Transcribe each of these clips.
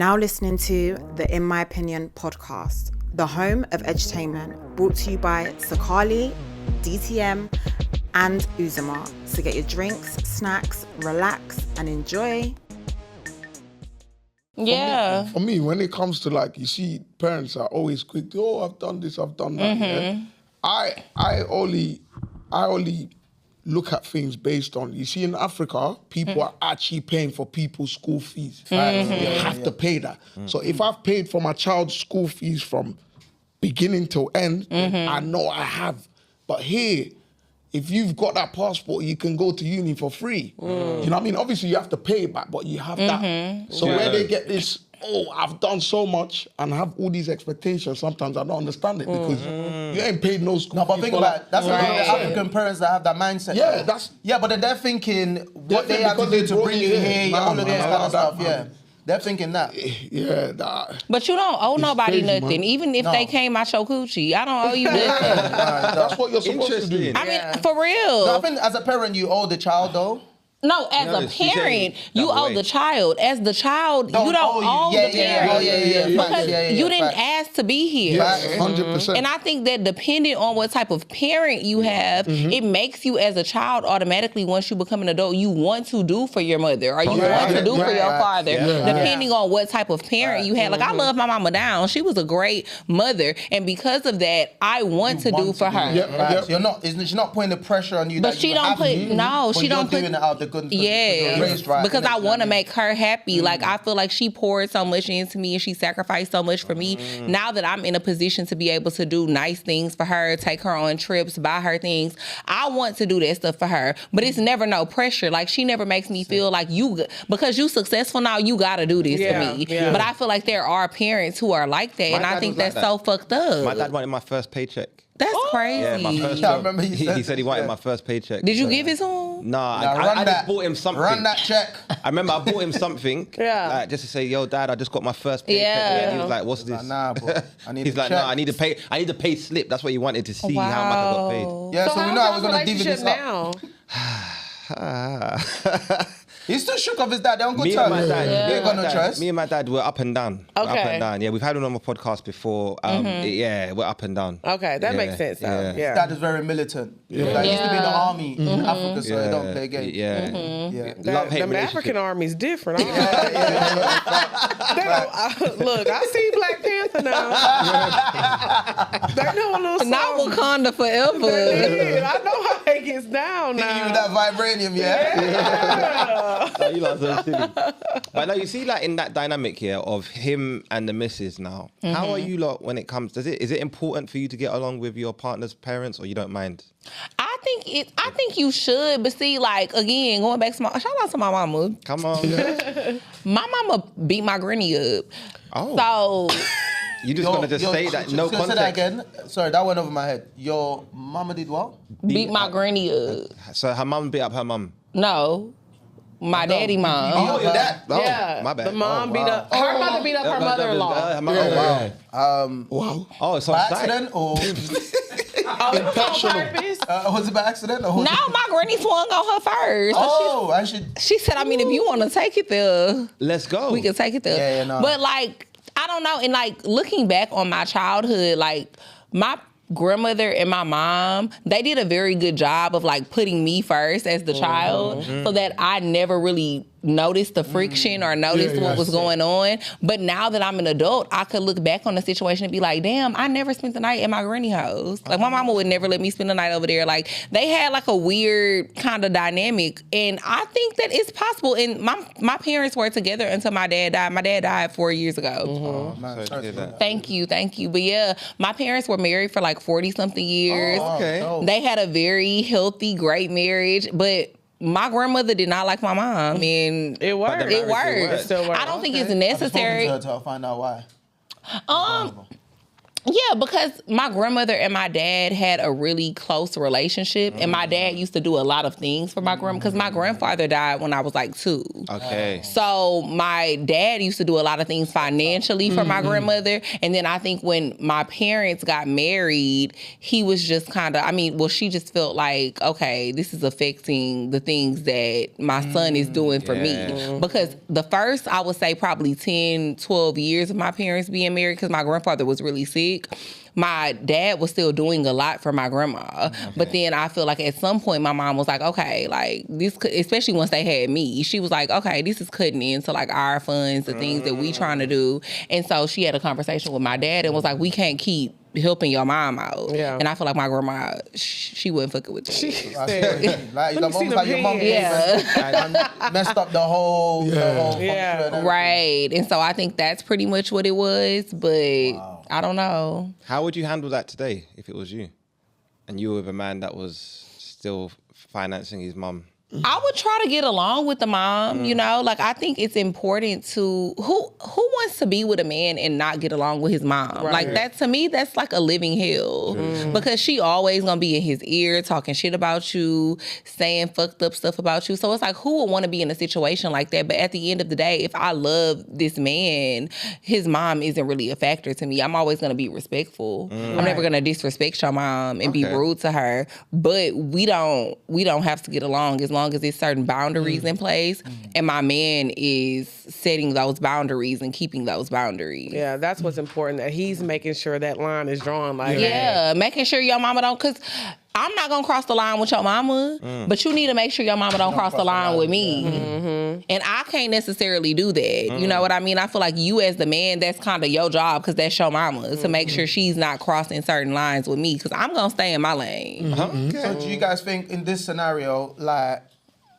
Now listening to the In My Opinion podcast, the home of edutainment, brought to you by Sakali, DTM, and Uzuma. So get your drinks, snacks, relax, and enjoy. Yeah. For me, when it comes to like, you see, parents are always quick to, oh, I've done this, I've done that. Yeah? I only look at things based on, you see, in Africa, people are actually paying for people's school fees. You have to pay that. So if I've paid for my child's school fees from beginning till end, I know I have. But here, if you've got that passport, you can go to uni for free. You know what I mean? Obviously, you have to pay it back, but you have that. So where they get this, oh, I've done so much and have all these expectations, sometimes I don't understand it because you ain't paid no school. No, but think about it. That's a lot of the African parents that have that mindset. Yeah, that's... Yeah, but then they're thinking what they have to do to bring you here, all of this kind of stuff, yeah. They're thinking that. Yeah, that. But you don't owe nobody crazy, nothing. man. Even if they came out your coochie, I don't owe you nothing. That's what you're supposed to do. I mean, for real. No, I think as a parent, you owe the child, though. No, as a parent, you owe the child. As the child, you don't owe the parent. Because you didn't ask to be here. Yes, 100%. And I think that depending on what type of parent you have, it makes you as a child automatically, once you become an adult, you want to do for your mother or you want to do for your father, depending on what type of parent you had. Like, I love my mama down. She was a great mother. And because of that, I want to do for her. She's not putting the pressure on you. But she don't put, she don't put, doing it out the good, because I want to make her happy. Like, I feel like she poured so much into me and she sacrificed so much for me. Now that I'm in a position to be able to do nice things for her, take her on trips, buy her things, I want to do that stuff for her. But it's never no pressure. Like, she never makes me feel like because you successful now, you got to do this for me. Yeah. But I feel like there are parents who are like that, and I think that's so fucked up. My dad wanted my first paycheck. That's crazy. Yeah, my first job. I remember he said he wanted my first paycheck. Did you give it to him? I just bought him something. Run that check. I remember I bought him something. Like, just to say, yo, Dad, I just got my first paycheck. And he was like, what's this? Nah, bro. He's like, nah, I need to pay slip. That's what he wanted to see how much I got paid. Yeah, so we know I was gonna divvy this now? He's still shook off his dad. They're on good terms. You ain't got no choice. Me and my dad were up and down. Okay. Up and down. Yeah, we've had him on my podcast before. Yeah, we're up and down. Okay, that makes sense. His dad is very militant. Like, he used to be in the army in Africa, so he don't play games. The African army's different. Look, I see Black Panther now. They know a little something. Not Wakanda forever. I know how it gets down now. You that vibranium, You lot so silly. But now you see, like, in that dynamic here of him and the missus now, how are you lot when it comes? Is it important for you to get along with your partner's parents, or you don't mind? I think you should, but see, like, again, going back to shout out to my mama. Come on. My mama beat my granny up. Oh. So you just gonna say that, no context. Say that again. Sorry, that went over my head. Your mama did what? Beat my granny up. So her mum beat up her mum? No. My daddy mom. Oh, your dad? Yeah. My bad. The mom beat up. Her mother beat up her mother-in-law. Wow. Oh, it's by on accident or? Was it by accident or? No, my granny swung on her first. So she said, I mean, if you want to take it there, let's go. We can take it there. Yeah, no. But like, I don't know. And like, looking back on my childhood, like, my grandmother and my mom, they did a very good job of like putting me first as the child, so that I never really noticed the friction or noticed what was going on. But now that I'm an adult, I could look back on the situation and be like, damn, I never spent the night at my granny house. Like, my mama would never let me spend the night over there. Like, they had like a weird kind of dynamic, and I think that it's possible. And my parents were together until my dad died. My dad died 4 years ago. Thank you. But yeah, my parents were married for like 40-something years. They had a very healthy, great marriage, but my grandmother did not like my mom, and it worked. It worked. I don't think it's necessary. I'll find out why. Yeah, because my grandmother and my dad had a really close relationship, and my dad used to do a lot of things for my grandma, because my grandfather died when I was like 2. Okay. So my dad used to do a lot of things financially for my grandmother, and then I think when my parents got married, he was just kind of, she just felt like, okay, this is affecting the things that my son is doing for me. Because the first, I would say probably 10, 12 years of my parents being married, because my grandfather was really sick, my dad was still doing a lot for my grandma. But then I feel like at some point my mom was like, okay, like this, especially once they had me, she was like, okay, this is cutting into like our funds, the things that we trying to do. And so she had a conversation with my dad and was like, we can't keep helping your mom out. Yeah. And I feel like my grandma, she wasn't fucking with that. She Like, said, almost like your mom and messed up the whole function. Right. And so I think that's pretty much what it was, but I don't know. How would you handle that today if it was you? And you were with a man that was still financing his mum? I would try to get along with the mom, you know? Like, I think it's important to... Who wants to be with a man and not get along with his mom? Right. Like, that, to me, that's like a living hell. Because she always gonna be in his ear, talking shit about you, saying fucked up stuff about you. So it's like, who would want to be in a situation like that? But at the end of the day, if I love this man, his mom isn't really a factor to me. I'm always gonna be respectful. I'm never gonna disrespect your mom and be rude to her. But we don't have to get along as long as there's certain boundaries in place, and my man is setting those boundaries and keeping those boundaries. yeah, that's what's important, that he's making sure that line is drawn. Like, Yeah, making sure your mama don't, because I'm not gonna cross the line with your mama, but you need to make sure your mama don't cross the line with me. And I can't necessarily do that. You know what I mean? I feel like you as the man, that's kind of your job, because that's your mama, to make sure she's not crossing certain lines with me, because I'm gonna stay in my lane. So do you guys think in this scenario, like,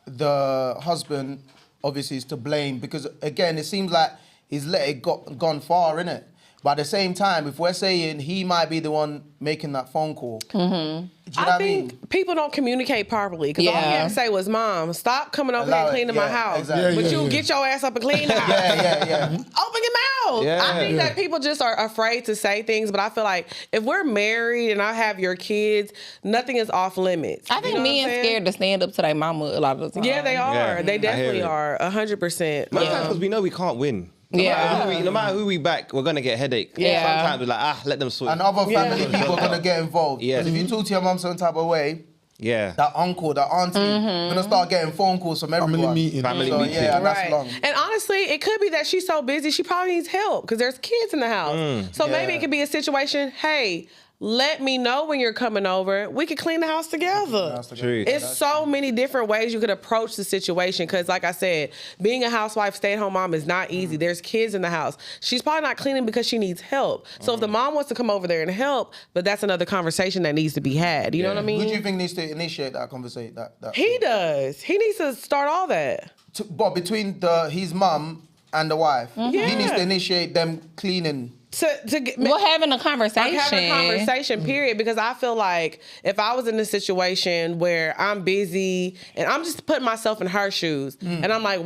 the husband obviously is to blame? Because again, it seems like he's let it gone far, innit? But at the same time, if we're saying he might be the one making that phone call, do you know what I mean? think people don't communicate properly, because all he had to say was, "Mom, stop coming over here and cleaning my house." Exactly. But you get your ass up and clean the house. Open your mouth. I think that people just are afraid to say things, but I feel like if we're married and I have your kids, nothing is off limits. I think men scared to stand up to their mama a lot of the time. Yeah, they are. Yeah, they definitely I hear it. are. 100%. Most times because we know we can't win. No matter who we back, we're gonna get a headache. Yeah. Sometimes we're like, let them sort it. And other family people are going to get involved. Yeah. Because if you talk to your mum some type of way, that uncle, that auntie, going to start getting phone calls from everyone. Family meeting. Yeah, and that's long. And honestly, it could be that she's so busy, she probably needs help because there's kids in the house. So maybe it could be a situation, hey, let me know when you're coming over. We could clean the house together. True. It's so many different ways you could approach the situation, because like I said, being a housewife, stay-at-home mom is not easy. There's kids in the house. She's probably not cleaning because she needs help. So if the mom wants to come over there and help, but that's another conversation that needs to be had. You know what I mean? Who do you think needs to initiate that conversation? He does. He needs to start all that. But between his mum and the wife, he needs to initiate them cleaning. Having a conversation. Having a conversation, period. Because I feel like if I was in a situation where I'm busy and I'm just putting myself in her shoes, and I'm like,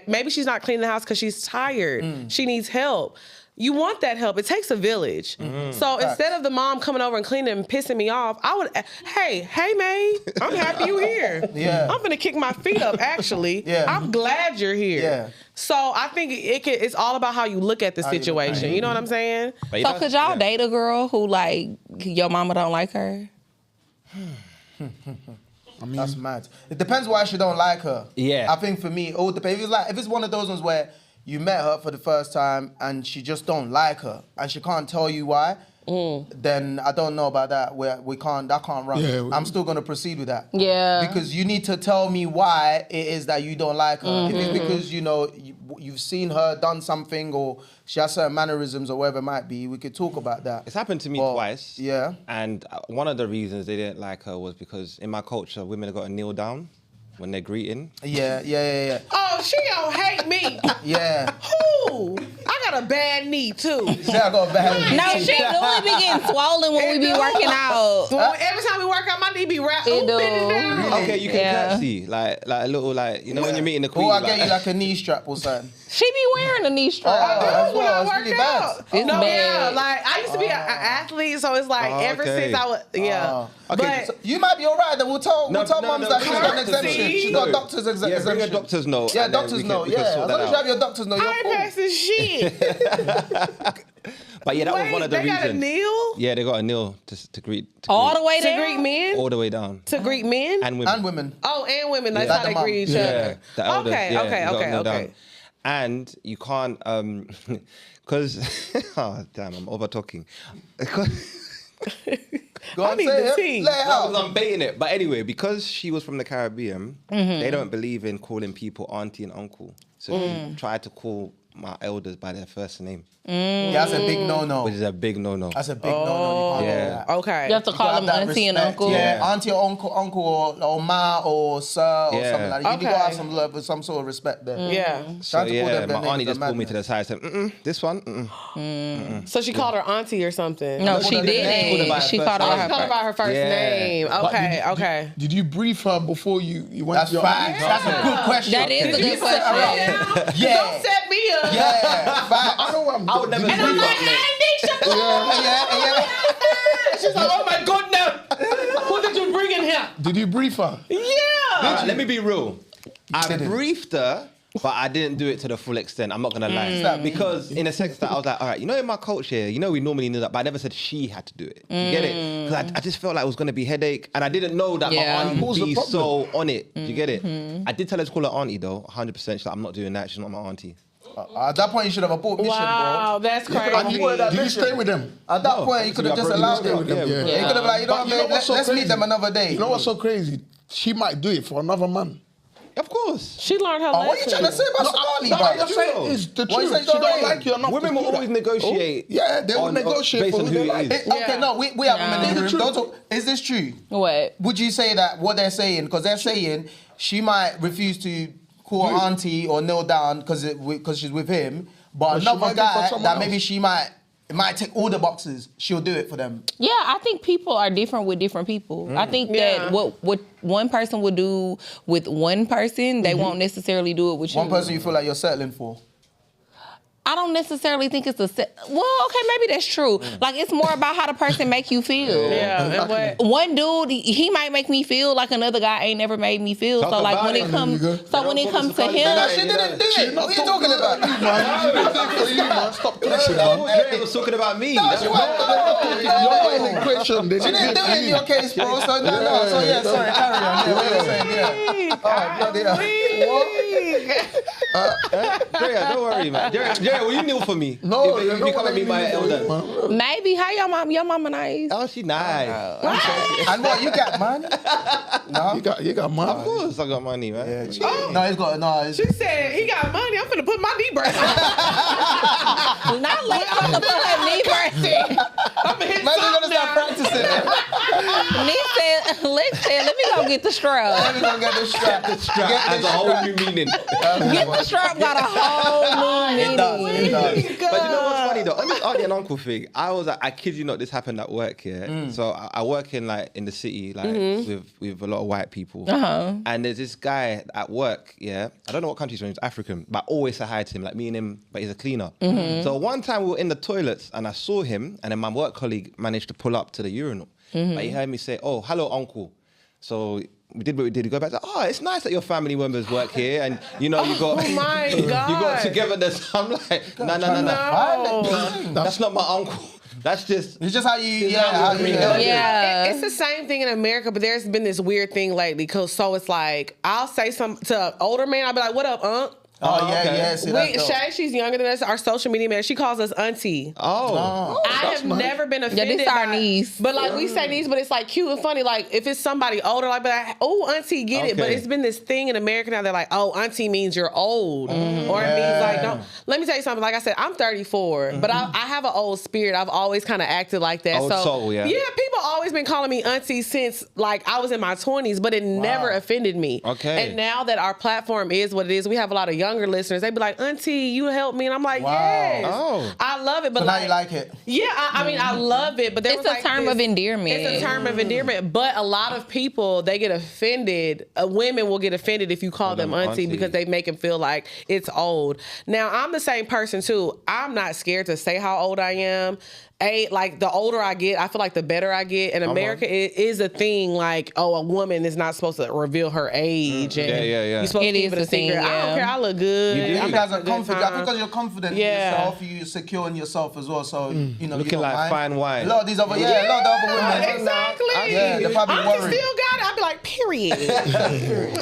maybe she's not cleaning the house because she's tired. She needs help. You want that help. It takes a village. So instead of the mom coming over and cleaning and pissing me off, I would, hey, maid, I'm happy you here. I'm gonna kick my feet up, actually. I'm glad you're here. So I think it's all about how you look at the situation. You know what I'm saying? So could y'all date a girl who, like, your mama don't like her? I mean, that's mad. It depends why she don't like her. Yeah. I think for me, it all depends. If it's one of those ones where you met her for the first time and she just don't like her and she can't tell you why, then I don't know about that. That can't run. Yeah, I'm still gonna proceed with that. Yeah. Because you need to tell me why it is that you don't like her. If it's because you've seen her done something or she has certain mannerisms or whatever it might be, we could talk about that. It's happened to me twice. Yeah. And one of the reasons they didn't like her was because in my culture, women have got to kneel down when they're greeting. Yeah. Oh, she don't hate me. Yeah. Who? I got got a bad knee too. Yeah, I got a bad knee. No shit, it be getting swollen when we be working out. Every time we work out, my knee be wrapped. It do. Okay, you can curtsy, like a little, like, you know, when you're meeting the queen. Or I get you like a knee strap or something. She be wearing a knee strap. That's When I it's worked really out. It's No, bad. yeah, like I used to be an athlete, so it's like ever okay. since I was, Okay, But You might be all right. Then we'll tell mums that she's got an exemption. See? She's got a doctor's exemption. Yeah, bring your doctor's note. Yeah, and then doctor's we can- note. we can Yeah, sort as that long as you out. have your doctor's note, I you're ain't cool. passing shit. But yeah, that was one of the they reasons. got a kneel Yeah, they got a kneel to greet. All the way to down? greet men. All the way down. To greet men. And women. And women. Oh, and women. That's Like how the they mum. greet each Yeah, other. the elders. Okay, yeah, okay, you gotta okay, kneel okay. down. And you can't, because, oh damn, I'm over talking. Go on, need say the it. tea. Lay it out. I'm baiting it. But anyway, because she was from the Caribbean, they don't believe in calling people auntie and uncle. So she tried to call my elders by their first name, Yeah, that's a big no-no. which is a big no-no. That's a big no-no. You can't Yeah. do that. Okay. You have to call Have them that auntie and respect. uncle. Yeah, auntie or uncle or ma or sir or Yeah. something like that. You Okay. gotta have some love and some sort of respect there. Yeah. So Trying to call yeah, them their my names auntie is just pulled me to the madness. side and said, this one, So she called her auntie or something. No, She she called her name. didn't. She called her Oh, by she her called her by her first Yeah. name. But Okay, okay. Did you brief her before you went That's to your facts. That's a good question. That is a Did you good set her question. up? Yeah. Don't set me up. Yeah, facts. I know what I'm I would never did do you brief that, her? mate. Yeah. She's like, oh my goodness. What did you bring in here? Did you brief her? Yeah. Alright, let me be real. I didn't. briefed her, but I didn't do it to the full extent. I'm not gonna lie. Because in a sense that I was like, all right, you know, in my culture, you know, we normally knew that, but I never said she had to do it. You get it? Because I just felt like it was gonna be headache, and I didn't know that Yeah. my auntie What was would the be so problem? on it. You get it? I did tell her to call her auntie though, 100%. She's like, I'm not doing that. She's not my auntie. At that point, you should have abort mission, Wow, that's And crazy. did you stay with them? bro. At that point, you could have just allowed them. Yeah. You could have like, you know But what, you know babe, what's so let's meet crazy? them another day. You know what's so crazy? She might do it for another man. Of course. She learned her Oh, what are you lesson. trying to say about Somali, No, bro? I'm saying is the What you truth. say, She don't don't like you enough. Women to will do always that. negotiate. Yeah, they will on- negotiate based for on who who they it like. is. Yeah. Okay, no, we have women in the room. Truth. Don't talk. Is this true? What? Would you say that what they're saying, because they're saying she might refuse to call her auntie or kneel down because she's with him, but But she another might do for guy someone that maybe else. she might, it might tick all the boxes, she'll do it for them. Yeah, I think people are different with different people. I think Yeah. that what one person would do with one person, they won't necessarily do it with you. One person you feel like you're settling for. I don't necessarily think it's well, okay, maybe that's true. Like, it's more about how the person make you feel. Yeah, and what? One dude, he might make me feel like another guy ain't never made me feel. Talk So like about when it. it comes, There you go. so when it comes to No, him, she didn't do it. What are you talking about? For you, man. Stop clashing, man. Dre was talking about me. No, she wasn't. You're not in the question. They She didn't do it in your case, bro. So no. So yeah, sorry, carry on. Yeah, what you saying? Yeah. Oh, bloody hell. Dre, don't worry, man. Dre, will you kneel for me? No, if you're you become me my elder. man. maybe how your mama nice. Oh, she nice. And what, you got money? No. You got Of mad. course, I got money, man. No, he's got, no, it's, She said, he got money. I'm finna put my knee brace on. Not like I'm gonna put her knee brace. I'm gonna hit man, you're gonna something start now. practicing. Nick said, Lex said, let me go get the strap. Let me go get this strap. Strap Get has this a whole strap. new meaning. Get the strap got a whole new It does, meaning. it does. But you know what's funny though? On this auntie and uncle thing, I was like, I kid you not, this happened at work here. So I work in the city, with a lot of white people. And there's this guy at work, I don't know what country he's from, he's African, but I always say hi to him, like me and him, but he's a cleaner. So one time we were in the toilets and I saw him, and then my work colleague managed to pull up to the urinal. But he heard me say, "Oh, hello, uncle." So we did what we did. We go back to, "Oh, it's nice that your family members work here, and you know you got Oh my you got God. togetherness." I'm like, no. No. That's not my uncle. That's just It's just how you, how you relate. Yeah. It's the same thing in America, but there's been this weird thing lately. So it's like, I'll say something to an older man. I'll be like, what up, Unc? Oh, yeah, okay. yeah. See, that's dope. Shay, she's younger than us. Our social media man, she calls us auntie. I have never been offended. this our by- niece. But like we say niece, but it's like cute and funny. Like if it's somebody older, like, oh, auntie, get it. But Okay. it's been this thing in America now. They're like, oh, auntie means you're old, or it means like don't. Let me tell you something. Like I said, I'm 34, but I have an old spirit. I've always kind of acted like that. Old soul, yeah. Yeah, people always been calling me auntie since like I was in my 20s, but it never offended me. Okay. And now that our platform is what it is, we have a lot of young younger listeners, they be like, Auntie, you help me. And I'm like, yes. Oh. I love it. But So now you like it. yeah, I mean, I love it. But there It's was a term of endearment. It's a term of endearment. But a lot of people, they get offended. Women will get offended if you call them auntie because they make them feel like it's old. Now, I'm the same person too. I'm not scared to say how old I am. Like the older I get, I feel like the better I get. In America, it is a thing like, oh, a woman is not supposed to reveal her age. And yeah. You're supposed to keep it a secret. Thing, I don't care. I look good. You do. You I'm guys having are a good confident. I time. think because you're confident in Yeah. yourself, you're secure in yourself as well. So you know, Looking you don't like mind. fine wine. A lot of these other, a lot of the other women. Exactly. Yeah, they're probably Auntie worried. still got it. I'd be like, period.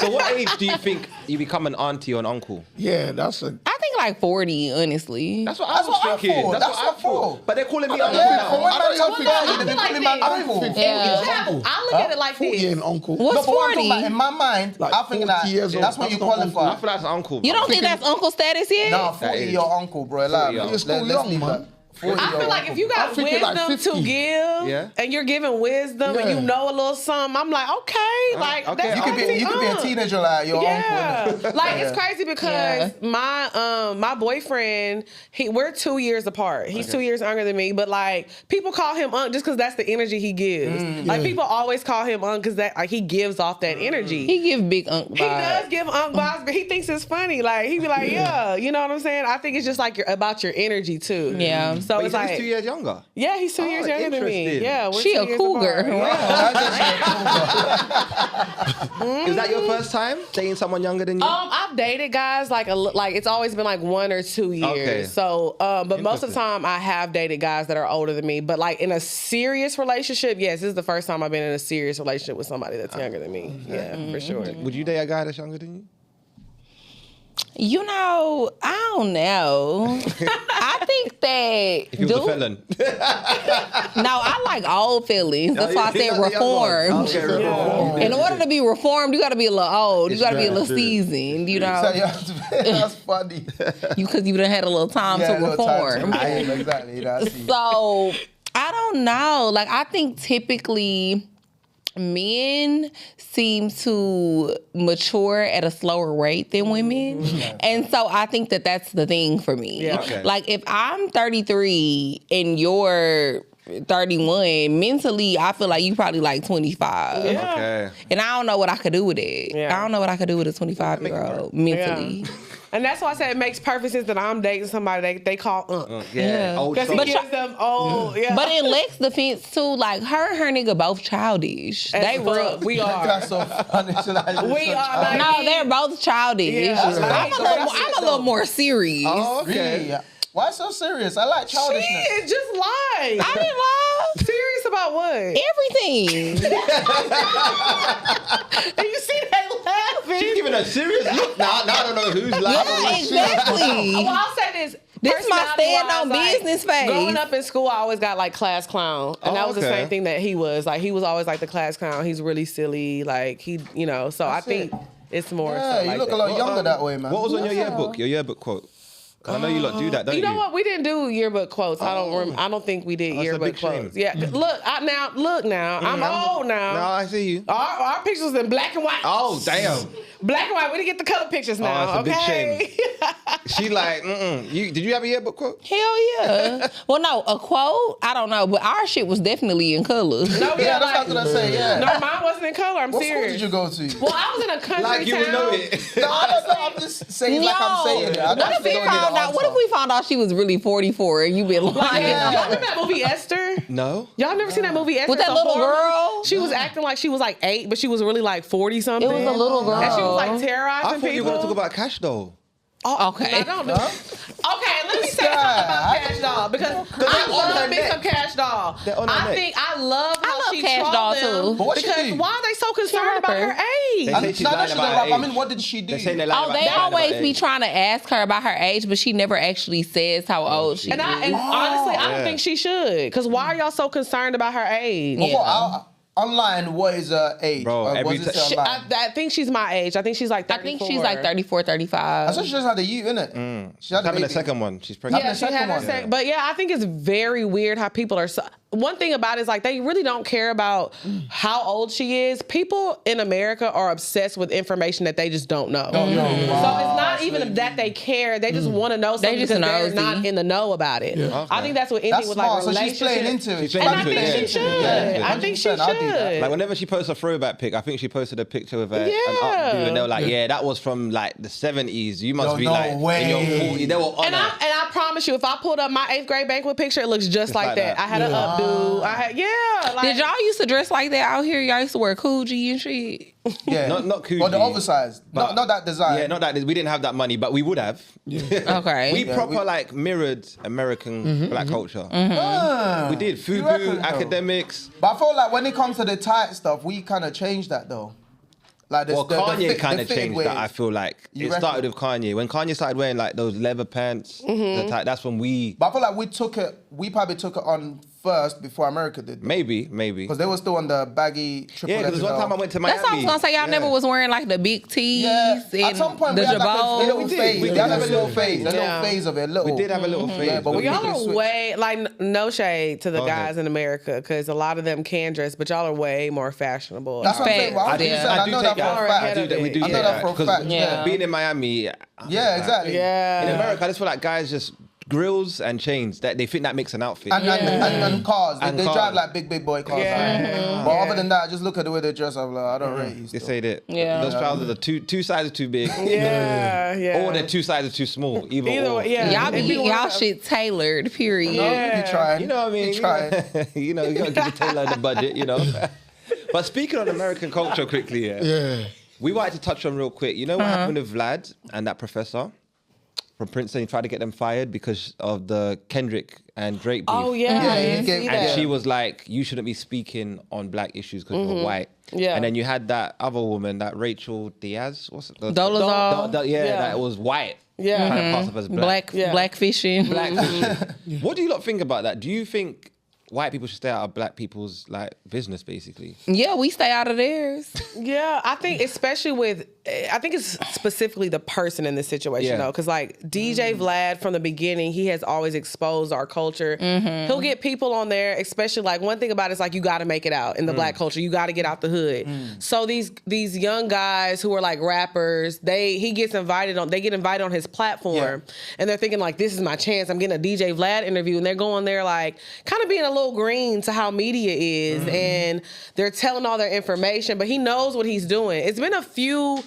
So what age do you think you become an auntie or an uncle? Yeah, that's a. I think like 40, honestly. That's what That's I was what I thinking. thought. That's That's what I what I thought. thought. But they're calling me uncle Yeah, for now. when I I don't tell think- people, I they've feel been like calling me this. uncle. Yeah. I look at it like 40 this. and uncle. What's No, but what I'm 40? talking about, in my mind, Like I think 40 that years old, that's when you that's not uncle. I qualify. feel that's uncle. You don't think that's uncle status yet? No, That 40 is. your uncle, bro. Like, young. You're still let's young, leave man. that. 40 I feel like if you got I'm thinking like wisdom to 50. give, Yeah. and you're giving wisdom, and Yeah. you know a little something, I'm like, okay, like okay. that's You could be a auntie. teenager like your Yeah, uncle. like it's crazy because Yeah. my boyfriend, we're 2 years apart. He's 2 years younger than me, but like people call him Unc just because that's the energy he gives. Like people always call him Unc because that like he gives off that energy. He give big uncle vibes. He does give Unc vibes, but he thinks it's funny. Like he be like, yeah, you know what I'm saying? I think it's just like about your energy too. Yeah. So But it's he's like 2 years younger. yeah, he's 2 years younger than me. interesting. Yeah, we're She 2 a years cougar. apart. Wow. Is that your first time dating someone younger than you? I've dated guys like it's always been like 1 or 2 years. Okay. So, but most of the Interesting. time I have dated guys that are older than me. But like in a serious relationship, yes, this is the first time I've been in a serious relationship with somebody that's younger than me. Yeah, for sure. Would you date a guy that's younger than you? You know, I don't know. I think that If he was a felon. No, I like old feelings. That's why I said reformed. Okay, reformed. In order to be reformed, you got to be a little old. You got to be a little true. seasoned. You So, know, yeah, that's funny. because you done had a little time Yeah, to no reform. time to- exactly. That's it. So I don't know. Like I think typically men seem to mature at a slower rate than women. And so I think that that's the thing for me. Yeah. Okay. Like if I'm 33 and you're 31, mentally I feel like you probably like 25. Yeah. Okay. And I don't know what I could do with it. Yeah. I don't know what I could do with a 25-year-old mentally. Yeah. And that's why I say it makes perfect sense that I'm dating somebody they call Unc. Yeah. Old Because he soul. gives them old, yeah. But in Lex's defense too, like her and her nigga both childish. As They real. fuck, we are. That's so funny. We are like, No, they're both childish. Yeah. I'm a little more serious. Oh, okay. Really? Why so serious? I like childishness. Shit, just lie. I didn't lie. Serious about what? Everything. And you see they laughing. She's giving a serious look. Now I don't know who's Yeah, laughing. exactly. Well, I'll say this. This my stand on personality-wise, business face. Growing up in school, I always got like class clown, and that was the okay. same thing that he was. Like he was always like the class clown. He's really silly. Like he, you know. So I think it's more. Yeah, so you like look that. a lot younger that way, man. What was on your yearbook? Your yearbook quote? 'Cause I know you lot do that, don't you? You know what? We didn't do yearbook quotes. I don't think we did That's a yearbook big shame. quotes. Yeah. Look now. I'm old now. No, I see you. Our pictures in black and white. Oh, damn. Black and white. We didn't get the color pictures now. that's a big Okay. She like, did you have a yearbook quote? Hell yeah. Well, no, a quote, I don't know, but our shit was definitely in color. No, Yeah, that's what I say. Yeah. No, mine wasn't in color. I'm What school serious. did you go to? Well, I was in a country Like you town. would know it. No, I don't know. I'm just saying like I'm saying it. I What don't if we think I found get out? an What if answer. we found out she was really 44 and you been lying? Yeah. Y'all remember that movie Esther? No. Y'all never seen that movie Esther? With that It's a little horror girl? movie. She was acting like she was like 8, but she was really like 40 something. It was a little girl. And she was like terrorizing I thought people. you were going to talk about Cash Doll. Oh, okay. I don't know. Okay, let me say something about Cash Doll because I on love her me neck. some Cash Doll. They're on her I neck. think I love how love she Cash trolled Doll, them too. But what she because do? why are they so concerned about her age? They say she's No, lying that shouldn't about rap. her I mean, age. what did she do? They say they're lying Oh, about they lying about always her be age. trying to ask her about her age, but she never actually says how old she is. And honestly, I don't think she should. Because why are y'all so concerned about her age? Yeah. Online, what is her age? Bro, every what does it ti- say online? I think she's my age. I think she's like I 34. think she's like 34, I 35. thought she just had a youth, innit? She had She's having baby. a second one. She's pregnant. Yeah, she had her one. second. But yeah, I think it's very weird how people are so. one thing about it is like they really don't care about how old she is. People in America are obsessed with information that they just don't know. So it's not even that they care. They just want to know something because they're not in the know about it. I think that's what Indy was like. So she's playing into it. And I think she should. I think she should. Like whenever she posts a throwback pic, I think she posted a picture with an updo, and they were like, "Yeah, that was from like the '70s. You must be like in your 40s." They were on and I promise you, if I pulled up my 8th grade banquet picture, it looks just like that. I had an updo. I had like, did y'all used to dress like that out here? Y'all used to wear Coogee and shit. Yeah, not Coogee. Or the oversized, not that design. Yeah, not that. We didn't have that money, but we would have. Okay. We proper like mirrored American black culture. We did FUBU, academics. But I feel like when it comes to the tight stuff, we kind of changed that though. Like Kanye kind of changed that. I feel like it reckon? started with Kanye. When Kanye started wearing like those leather pants, the tight, that's when we. But I feel like we probably took it on first before America did. Maybe. Because they were still on the baggy triple. Yeah, because one time I went to Miami. That's what I was gonna say. Y'all never was wearing like the big tees and at some point the we had like a jabot. little phase. We did have a little phase. A little phase of it. We did have a little phase. Yeah, but Well, y'all are way like no shade to the guys in America because a lot of them can dress, but y'all are way more fashionable. That's what I'm saying. Well, I know that for a fact. We do I know that for a fact. Because being in Miami. Yeah, exactly. Yeah. In America, I just feel like guys just grills and chains that they think that makes an outfit. And cars. They cars. drive like big boy cars. But other than that, just look at the way they dress. I'm like, I don't rate you. They say that. Yeah. Those trousers are two sizes too big. Yeah. Or they're 2 sizes too small. Either way. Yeah. Y'all shit tailored. Period. You trying. You know what I mean? You trying. You know, you gotta give the tailor the budget, you know. But speaking on American culture quickly, we wanted to touch on real quick. You know what happened with Vlad and that professor from Princeton? He tried to get them fired because of the Kendrick and Drake beef. Oh yeah. And she was like, you shouldn't be speaking on black issues because you're white. Yeah. And then you had that other woman, that Rachel Diaz. What's it? Dolezal. That was white. Yeah. Kind of pass off as black. Black fishing. What do you lot think about that? Do you think white people should stay out of black people's like business, basically? Yeah, we stay out of theirs. Yeah, I think especially with, I think it's specifically the person in this situation though, because like DJ Vlad from the beginning, he has always exposed our culture. He'll get people on there, especially like one thing about it is like you got to make it out in the black culture. You got to get out the hood. So these young guys who are like rappers, they get invited on his platform, and they're thinking like, this is my chance. I'm getting a DJ Vlad interview, and they're going there like kind of being a little green to how media is, and they're telling all their information, but he knows what he's doing. It's been a few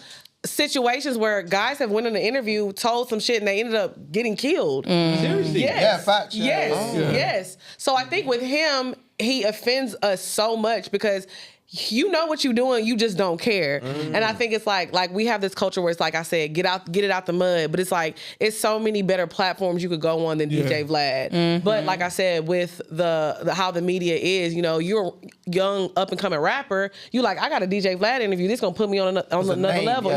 situations where guys have went in an interview, told some shit, and they ended up getting killed. Seriously? Yes. Yeah, facts. Yes. So I think with him, he offends us so much because you know what you're doing, you just don't care. And I think it's like we have this culture where it's like I said, get it out the mud, but it's like it's so many better platforms you could go on than DJ Vlad. But like I said, with the how the media is, you know, you're a young up and coming rapper, you like, I got a DJ Vlad interview, this gonna put me on another level.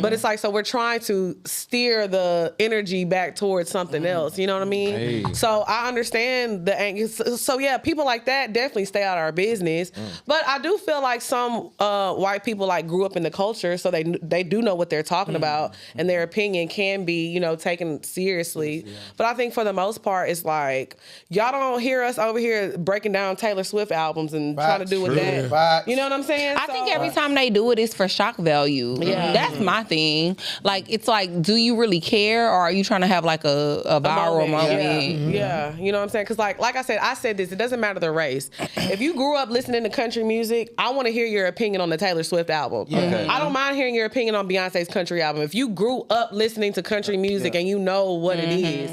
But it's like, so we're trying to steer the energy back towards something else, you know what I mean? So I understand the anger. So yeah, people like that definitely stay out of our business. But I do feel like some white people like grew up in the culture, so they do know what they're talking about, and their opinion can be, you know, taken seriously. But I think for the most part, it's like y'all don't hear us over here breaking down Taylor Swift albums and trying to do with that. You know what I'm saying? I think every time they do it, it's for shock value. Yeah, that's my thing. Like, it's like, do you really care, or are you trying to have like a viral moment? Yeah, you know what I'm saying? Because like I said this, it doesn't matter the race. If you grew up listening to country music, I want to hear your opinion on the Taylor Swift album. I don't mind hearing your opinion on Beyonce's country album. If you grew up listening to country music and you know what it is.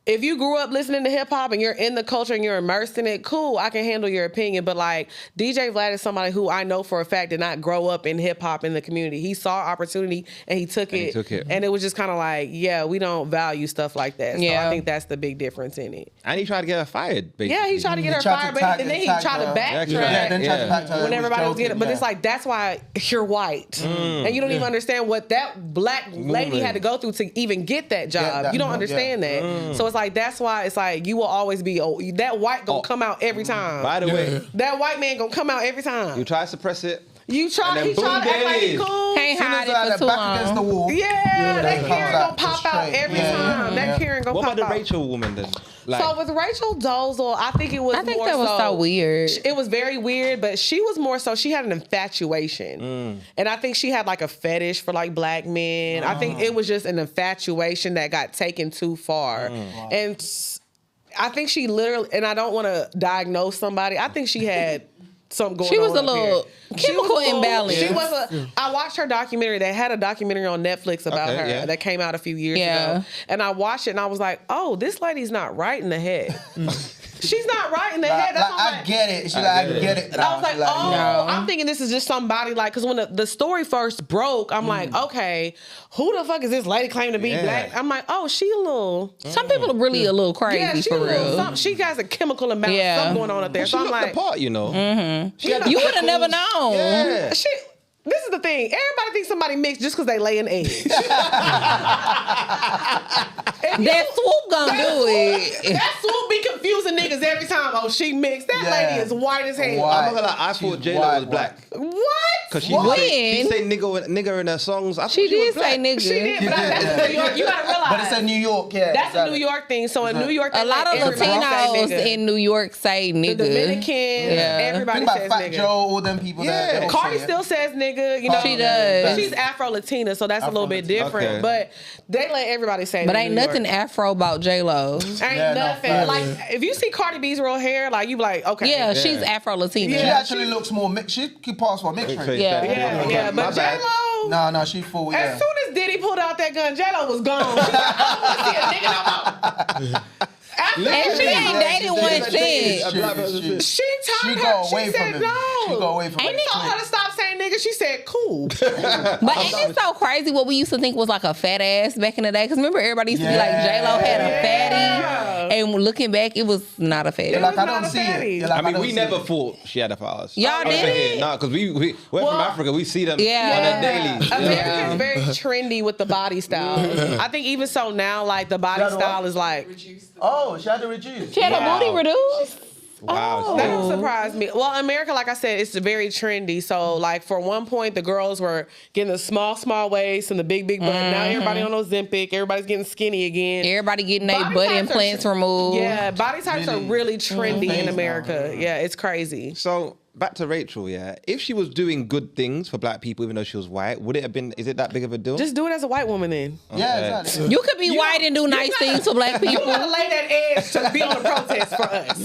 If you grew up listening to hip hop and you're in the culture and you're immersed in it, cool, I can handle your opinion. But like DJ Vlad is somebody who I know for a fact did not grow up in hip hop in the community. He saw opportunity and he took it. And it was just kind of like, yeah, we don't value stuff like that. So I think that's the big difference in it. And he tried to get her fired, basically. Yeah, he tried to get her fired, and then he tried to backtrack when everybody was getting. But it's like, that's why you're white, and you don't even understand what that black lady had to go through to even get that job. You don't understand that. So it's like, that's why it's like you will always be that white gonna come out every time. By the way, that white man gonna come out every time. you try to suppress it, And then He boom, tried to there act like it he is. cool. Can't hide As it for too back against the long. wall. Yeah, that comes Karen out gonna pop out straight. every Yeah, time. yeah. That Karen gonna What pop about the out. Rachel woman then? Like, So with Rachel Dolezal, I think it was. I think more that was so weird. It was very weird, but she was more so. She had an infatuation, and I think she had like a fetish for like black men. I think it was just an infatuation that got taken too far, and I think she literally. And I don't want to diagnose somebody. I think she had. Something going She was on a up little here. chemical She was imbalance. She was I watched her documentary. They had a documentary on Netflix about Okay, her yeah. that came out a few years Yeah. ago. And I watched it and I was like, oh, this lady's not right in the head. She's not right in the head. That's Like, why I'm I like, get it. She's like, I get it. I now. was like, She's oh, No. I'm thinking this is just somebody like, because when the story first broke, I'm like, okay, who the fuck is this lady claiming to be Yeah. black? I'm like, oh, she a little, Some people are really a little crazy yeah, she for a little, real. she has a chemical imbalance, Yeah. something going on up there. she So I'm looked like, the part, you know. You would have never known. Yeah. this is the thing. Everybody thinks somebody mixed just because they lay an egg. That swoop gonna do it. That swoop be confusing niggas every time. Oh, she mixed. That Yeah. lady is white as hell. White. I'm not gonna lie, I She's thought J-Lo white, was black. What? Because she When? say nigger in her songs. I thought She was did say black. nigga. She did, but that's Yeah. New York. You gotta realize. But it's in New York, yeah. That's a exactly. New York thing. So in New York, A they lot let of everybody say Latinos nigga. in New York say The nigga. Dominicans, Yeah. everybody Think about says Fat nigga. Joe, all them people Yeah. there. Cardi still says nigga. You know, She does. She's Afro-Latina, so that's a little bit Afro-Latina. different. Okay. But they let everybody say. But it in ain't New nothing York. Afro about J-Lo. Ain't Yeah, no, nothing. facts. Like if you see Cardi B's real hair, like you be like, okay, Yeah, she's Afro-Latina. She actually looks more mixed. She could pass for a mixed race. Yeah. yeah. My But bad. J-Lo. No, she full, yeah. As soon as Diddy pulled out that gun, J-Lo was gone. She's like, I don't want to see a nigga no more. And she ain't dated one since. She She told go her. away She from said him. no. She go away from When him. he told her to stop saying nigga, she said cool. But ain't it so crazy what we used to think was like a fat ass back in the day? Because remember, everybody used to be like, J-Lo had a fatty. And looking back, it was not a fatty. You're like, I not don't a see fatty. it. You're like, I mean, don't we see never it. thought she had a fast. Y'all did? No, because we're from Africa. We see them Yeah. on a daily. America's very trendy with the body style. I think even so now, like the body Is that style what? is like. Oh, she had to reduce. She had Wow. a booty reduced? Wow. That don't surprise me. Well, America, like I said, it's very trendy. So, like, for one point, the girls were getting the small waist and the big butt. Now everybody on Ozempic. Everybody's getting skinny again. Everybody getting their Body butt types are implants removed. Yeah, body types are really trendy in Phase now, America. Yeah, it's crazy. So back to Rachel, yeah. If she was doing good things for black people, even though she was white, would it have been? Is it that big of a deal? Just do it as a white woman then. Yeah, exactly. You could be white and do nice things for black You people. gotta lay that edge to be on the protest for us.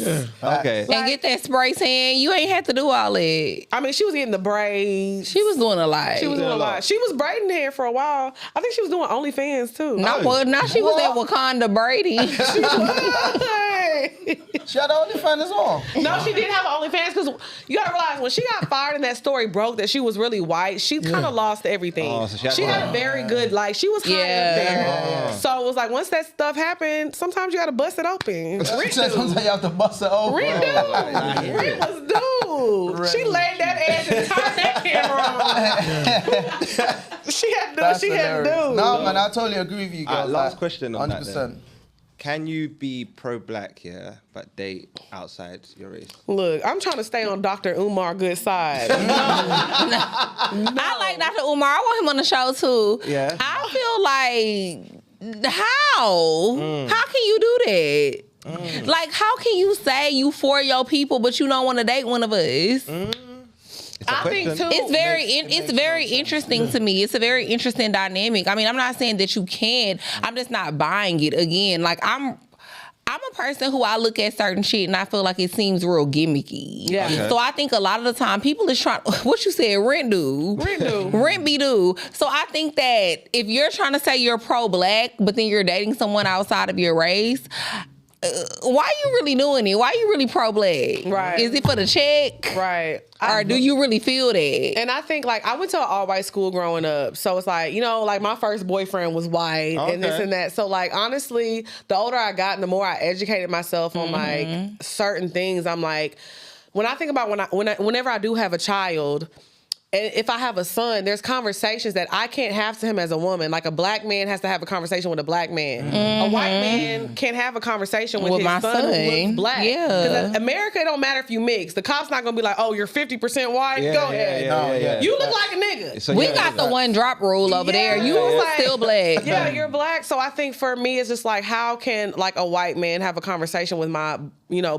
okay. And get that spray tan. You ain't had to do all that. I mean, she was getting the braids. She was doing a lot. She was doing a lot. She was braiding hair for a while. I think she was doing OnlyFans too. Now she was at Wakanda Brady. She had OnlyFans as well. No, she did have OnlyFans because you gotta realize when she got fired and that story broke that she was really white, she kind of lost everything. Oh, so she had a very good, like, she was high up there. Yeah. So it was like once that stuff happened, sometimes you gotta bust it open. Sometimes you have to bust it open. Read was dude. She laid that ass and turned that camera on. She had to do what she had to do. No, man, I totally agree with you guys. Last like, question on that 100%. then. Can you be pro-black, yeah, but date outside your race? Look, I'm trying to stay on Dr. Umar good side. I like Dr. Umar. I want him on the show too. Yeah. I feel like, how? How can you do that? Like, how can you say you for your people, but you don't want to date one of us? I think too. It's very interesting to me. It's a very interesting dynamic. I mean, I'm not saying that you can't. I'm just not buying it. Again, like I'm a person who I look at certain shit and I feel like it seems real gimmicky. Yeah. Okay. So I think a lot of the time people is trying, what you said, rent due. Rent be due. So I think that if you're trying to say you're pro-black, but then you're dating someone outside of your race, why are you really doing it? Why are you really pro-black? Right. Is it for the check? Right. Or do you really feel that? And I think, like, I went to an all-white school growing up. So it's like, you know, like, my first boyfriend was white and this and that. So, like, honestly, the older I got and the more I educated myself on, like, certain things, I'm like, when I think about whenever I do have a child, And if I have a son, there's conversations that I can't have to him as a woman. Like a black man has to have a conversation with a black man. A white man can't have a conversation with his my son who looks black. Yeah. Because America, it don't matter if you mix. The cop's not going to be like, oh, you're 50% white. Yeah, Go yeah, ahead. yeah. You look like a nigga. So, We yeah, got the one drop rule over there. You still black. Yeah, you're black. So I think for me, it's just like, how can like a white man have a conversation with my,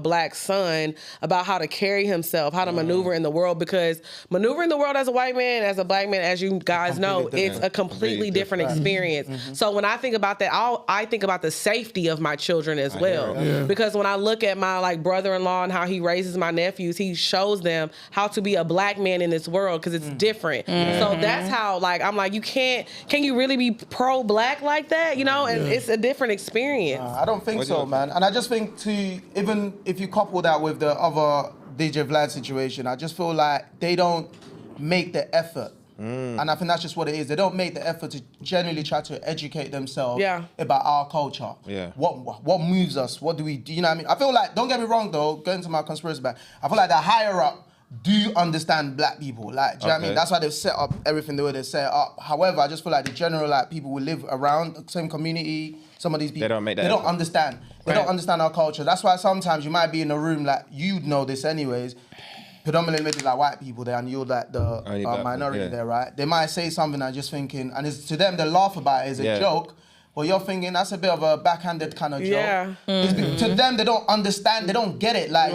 black son about how to carry himself, how to maneuver in the world? Because maneuvering the world as a white man, as a black man, as you guys know, it's a completely different experience. So when I think about that, I think about the safety of my children as well. Because when I look at my like brother-in-law and how he raises my nephews, he shows them how to be a black man in this world because it's different. So that's how like I'm like, can you really be pro-black like that? And it's a different experience. I don't think so, man. And I just think even if you couple that with the other DJ Vlad situation, I just feel like they don't make the effort. And I think that's just what it is. They don't make the effort to genuinely try to educate themselves about our culture. Yeah. What moves us? What do we do? You know what I mean? I feel like, don't get me wrong though, going to my conspiracy back, I feel like the higher up do understand black people. Like, do you know what I mean? That's why they've set up everything the way they set it up. However, I just feel like the general like people who live around the same community, some of these people, don't make that they don't effort. understand. They don't understand our culture. That's why sometimes you might be in a room like, you'd know this anyways, predominantly maybe like white people there and you're like the minority there, right? They might say something and just thinking, and it's to them, they laugh about it as a joke. Well, you're thinking that's a bit of a backhanded kind of joke. Yeah. To them, they don't understand, they don't get it. Like,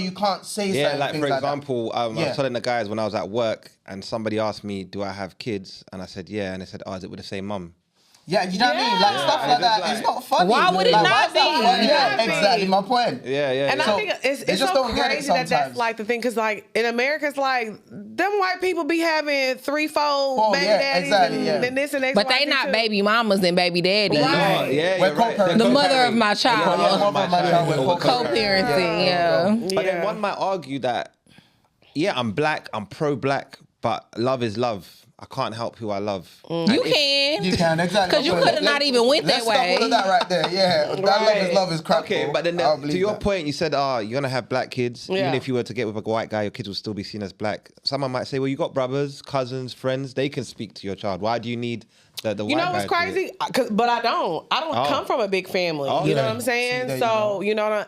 you can't say certain like things for like example, I was telling the guys when I was at work and somebody asked me, do I have kids? And I said, yeah. And they said, oh, is it with the same mum? Yeah, you know what I mean? Like stuff like that. It's not funny. Why would it Like, not why is that be? funny? Yeah, Exactly. exactly my point. And I think it's just so don't get it crazy that that's sometimes. like the thing, because like in America, it's like them white people be having 3-4 baby daddies and this and that. But they not baby mamas and baby daddies. Right. You're right. The mother of my child. Co-parenting. Co-parenting, But then one might argue that, I'm black, I'm pro-black, but love is love. I can't help who I love. You can. You can, exactly. Because you could have not even went that way. Let's stop all of that right there, yeah. That love is crap. Okay, bro. but then I don't to believe your that. point, you said, you're going to have black kids. Yeah. Even if you were to get with a white guy, your kids will still be seen as black. Someone might say, well, you got brothers, cousins, friends. They can speak to your child. Why do you need the white guy? You know what's crazy? But I don't come from a big family. You know what I'm saying? See, So,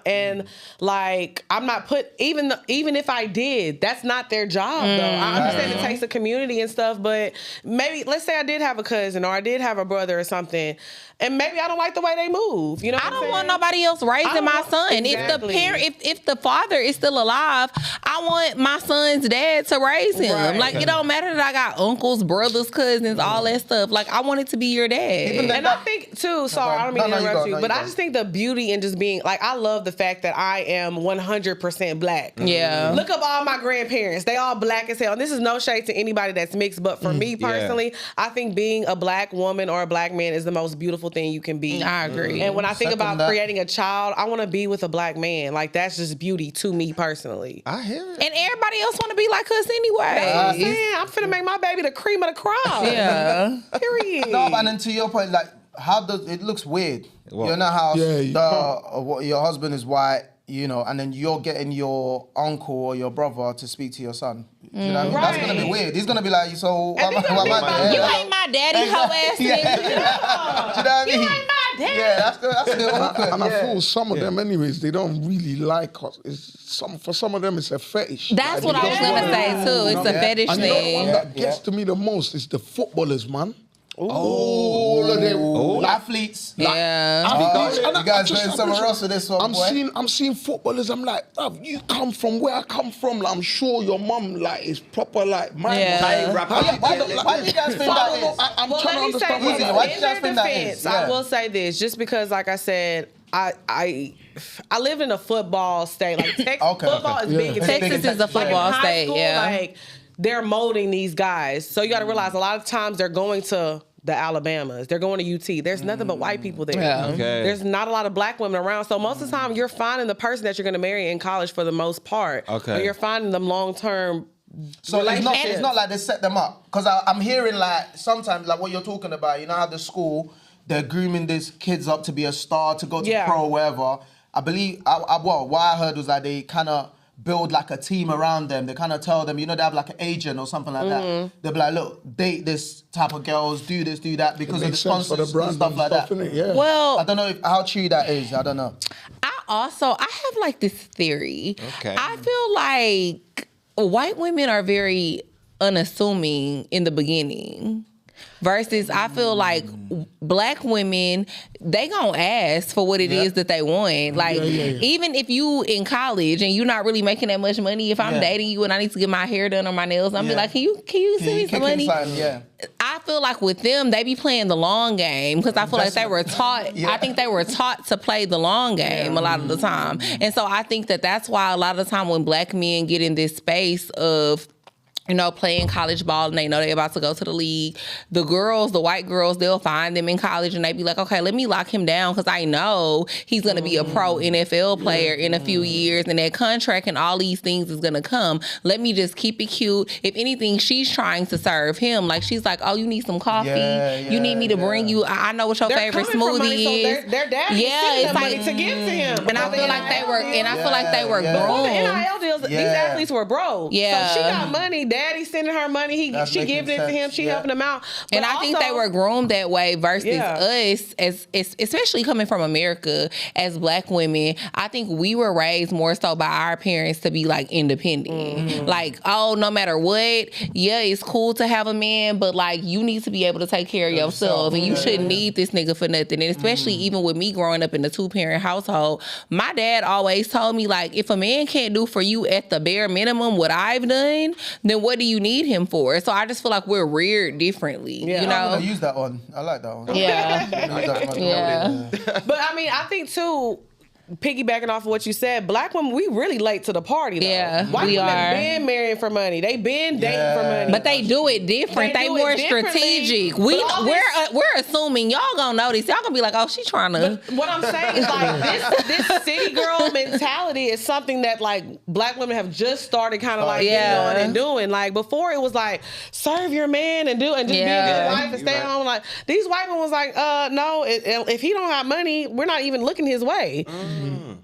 and like, I'm not even if I did, that's not their job though. I understand it takes a community and stuff, but maybe, let's say I did have a cousin or I did have a brother or something, and maybe I don't like the way they move. You know what I I'm don't saying? want nobody else raising my son. Exactly. If the father is still alive, I want my son's dad to raise him. Right. Like, it don't matter that I got uncles, brothers, cousins, all that stuff. Like, I want it to be your dad. And I think too, sorry, I don't mean to interrupt you, but I go. just think the beauty in just being like, I love the fact that I am 100% black. Yeah. Look up all my grandparents. They all black as hell. And this is no shade to anybody that's mixed, but for me personally, I think being a black woman or a black man is the most beautiful thing you can be. I agree. And when I think Second about that. creating a child, I want to be with a black man. Like, that's just beauty to me personally. I hear it. And everybody else want to be like us anyway. I'm saying, I'm finna make my baby the cream of the crop. Yeah. Period. No, and then to your point, like, how does it looks weird? What? You're in a house, Yeah, your husband is white, and then you're getting your uncle or your brother to speak to your son. You know what I mean? That's gonna be weird. He's gonna be like, so why And am he's gonna be I like, there? You ain't my daddy, hoe ass Yeah. nigga. Do you know what I mean? You ain't my daddy. Yeah, that's a bit awkward. And I feel some of them, anyways, they don't really like us. For some of them, it's a fetish. That's Like, what I was they gonna just say want too. It's a fetish And you know the one thing. that gets to me the most is the footballers, man. All of them. Athletes. Yeah. You guys going somewhere else with this one, boy? I'm seeing footballers. I'm like, bruv, you come from where I come from. Like, I'm sure your mum is proper like my Yeah. mum. Why do you guys think that is? I'm Well, trying to let me say understand this. why. Why do you In guys their think that defense, is? I Yeah. will say this, just because, like I said, I lived in a football state. Like, football is big. in Texas is a football in high state, school, yeah. Like, they're molding these guys. So you got to realize a lot of times they're going to the Alabamas. They're going to UT. There's nothing but white people there. Yeah. Okay. There's not a lot of black women around. So most of the time, you're finding the person that you're going to marry in college for the most part. Okay. Or you're finding them long-term. So it's not like they set them up. Because I'm hearing like sometimes like what you're talking about, you know how the school, they're grooming these kids up to be a star, to go to pro or whatever. I believe, what I heard was like they kind of build like a team around them. They kind of tell them, you know, they have like an agent or something like that. They'll be like, look, date this type of girls, do this, do that, because of the Makes sense for the sponsors brand and stuff like that. innit? Yeah. Well, I don't know how true that is. I don't know. I have like this theory. Okay. I feel like white women are very unassuming in the beginning. Versus, I feel like black women, they gonna ask for what it is that they want. Like, even if you in college and you're not really making that much money, if I'm dating you and I need to get my hair done or my nails, I'm be like, can you send me some money? Yeah. I feel like with them, they be playing the long game because I feel like they were taught. I think they were taught to play the long game a lot of the time, and so I think that's why a lot of the time when black men get in this space of, you know, playing college ball and they know they're about to go to the league, the white girls, they'll find them in college and they be like, okay, let me lock him down because I know he's going to be a pro NFL player in a few years and that contract and all these things is going to come. Let me just keep it cute. If anything, she's trying to serve him. Like, she's like, oh, you need some coffee? You need me to bring you? I know what your favorite smoothie is. So their daddy is money to give to him. And I feel like they were, groomed. NIL deals, these athletes were broke. Yeah. So she got money. Daddy sending her money. She giving it to him. She helping him out. But and I think they were groomed that way versus us, as especially coming from America as black women. I think we were raised more so by our parents to be like independent. Like, oh, no matter what, it's cool to have a man, but like you need to be able to take care of yourself and you shouldn't need this nigga for nothing. And especially even with me growing up in a 2-parent household, my dad always told me, like, if a man can't do for you at the bare minimum what I've done, then what do you need him for? So I just feel like we're reared differently. You know, I'm gonna use that one. I like that one. Yeah. But I mean, I think too, piggybacking off of what you said, black women, we really late to the party though. Yeah, white we women are. been marrying for money. They been dating for money. But they do it different. They do more it differently. strategic. But We're assuming y'all gonna know this. Y'all gonna be like, oh, she trying to. What I'm saying is like this city girl mentality is something that like black women have just started kind of like getting on and doing. Like before it was like serve your man and just be a good wife and stay home. Like these white women was like, no, if he don't have money, we're not even looking his way.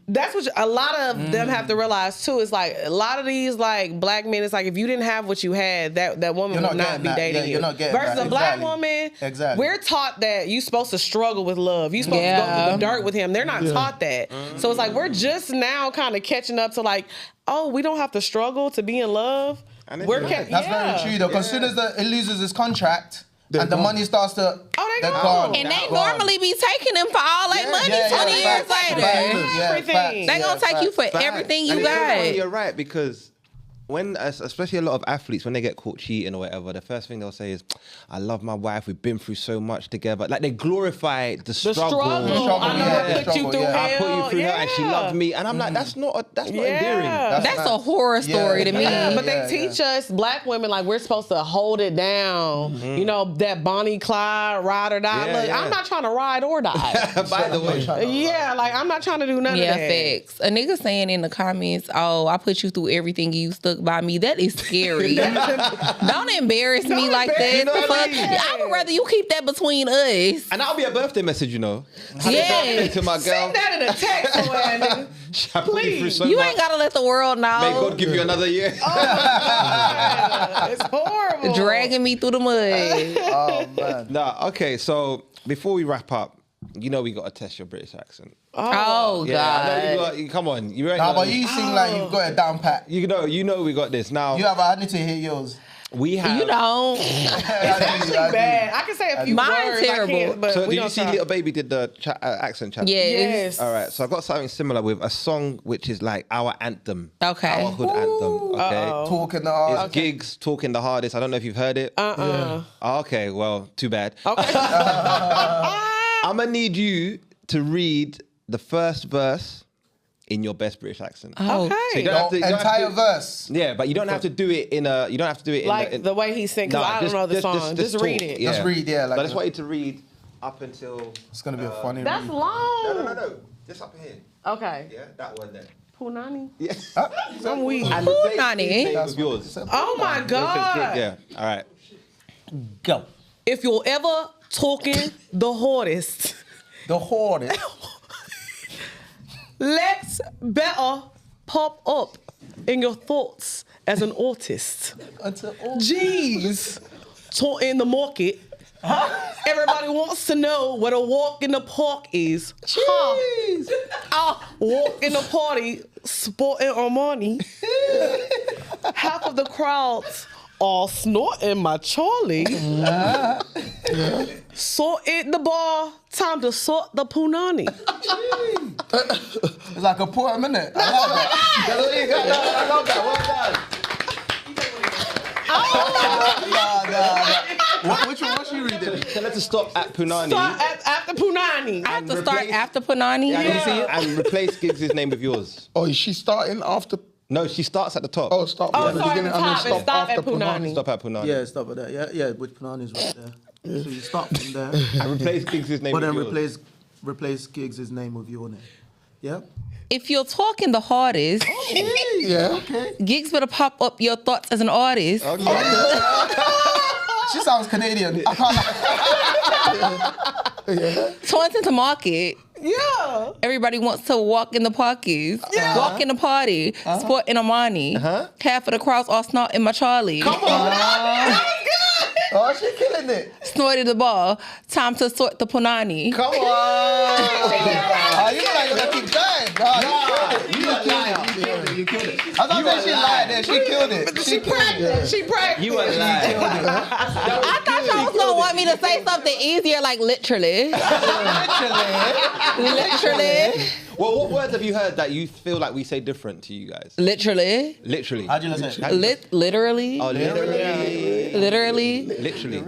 That's what a lot of them have to realize too. It's like a lot of these like black men. It's like if you didn't have what you had, that woman would not be dating you. You're not getting Versus that. a black woman, we're taught that you're supposed to struggle with love. You're supposed to go through the dirt with him. They're not taught that. So it's like we're just now kind of catching up to like, oh, we don't have to struggle to be in love. That's very true though. Because as soon as it loses its contract. And the money starts to... they're gone. And they normally be taking them for all that money 20 years later. Everything. They gonna take you for everything you got. You're right, because when, especially a lot of athletes, when they get caught cheating or whatever, the first thing they'll say is, I love my wife, we've been through so much together. Like, they glorify the struggle. I know I put you through hell. I put you through hell and she loved me. And I'm like, that's not endearing. That's a horror story to me. But they teach us, black women, like, we're supposed to hold it down. You know, that Bonnie Clyde, ride or die. Look, I'm not trying to ride or die. By the way. Like, I'm not trying to do none of that. Facts. A nigga saying in the comments, oh, I put you through everything you stuck by me. That is scary. Don't embarrass me like that. You know what I mean? I would rather you keep that between us. And that'll be a birthday message, you know. Yeah. To my girl. Send that in a text, man. Please. You ain't gotta let the world know. May God give you another year. It's horrible. Dragging me through the mud. Oh, man. Nah, okay, so before we wrap up, you know we got to test your British accent. Oh, Yeah, I God. know you come on. You But you seem like you've got it down pat. You know we got this. Now, I need to hear yours. we have... You don't. It's actually bad. I can say a few Mine's words. terrible. I can't, but So we did you don't see try. Little Baby did the accent challenge? Yes. All right, so I've got something similar with a song which is like our anthem. Okay. Our hood anthem, okay? Talking the hard. It's Gigs talking the hardest. I don't know if you've heard it. Oh, okay, well, too bad. Okay. I'm going to need you to read the first verse in your best British accent. Oh. Okay. So you don't have to, you don't have Entire to- verse. Yeah, but you don't have to do it in a... You don't have to do it Like in the way he sings, because I don't know the song. Just read talk, it. yeah. Just read, yeah. Like But I just want you to read up until... it's going to be a funny That's read. long. No. Just up here. Okay. Yeah, that one there. Punani. Yeah. I'm weak. And the same Punani. thing with yours. Oh my God. Yeah, all right. Go. If you're ever talking the hardest, The hardest. let's better pop up. in your thoughts as an artist? Jeez. Taught in the market. Everybody wants to know what a walk in the park is. Jeez. Walk in the party, sporting Armani. Half of the crowds are snorting my Charlie. Sorted the bar, time to sort the punani. It's like a poem, isn't it? I love that. That's what you got. I love that. Well done. Which one was she reading? Tell her to stop at Punani. Start after punani. I have to start after Punani. Yeah. You see it? And replace Giggs' name with yours. Oh, is she starting after? No, she starts at the top. Oh, start Oh, at the sorry, beginning the and then top and stop stop at after Punani. Stop at Punani. Yeah, stop with that. Yeah, with Punani's right there. So you start from there, And replace Giggs' name but with then yours. replace Giggs' name with your name. Yeah? If you're talking the hardest, Yeah. Giggs better pop up your thoughts as an artist. She sounds Canadian. I can't. Taunting to market. Yeah. Everybody wants to walk in the parkies, walk in the party, sport in Armani. Half of the crowds are snorting my Charlie. Oh, she killing it. Snorted the ball. Time to sort the punani. Come on. Oh, you like to keep going. You killed it. I thought that she lied there. She killed it. She practiced. She practiced. You were lying. I thought y'all was gonna want me to say something easier, like literally. Literally. Well, what words have you heard that you feel like we say different to you guys? Literally. Literally. How'd you say it? Literally. Oh, literally. Literally. Literally.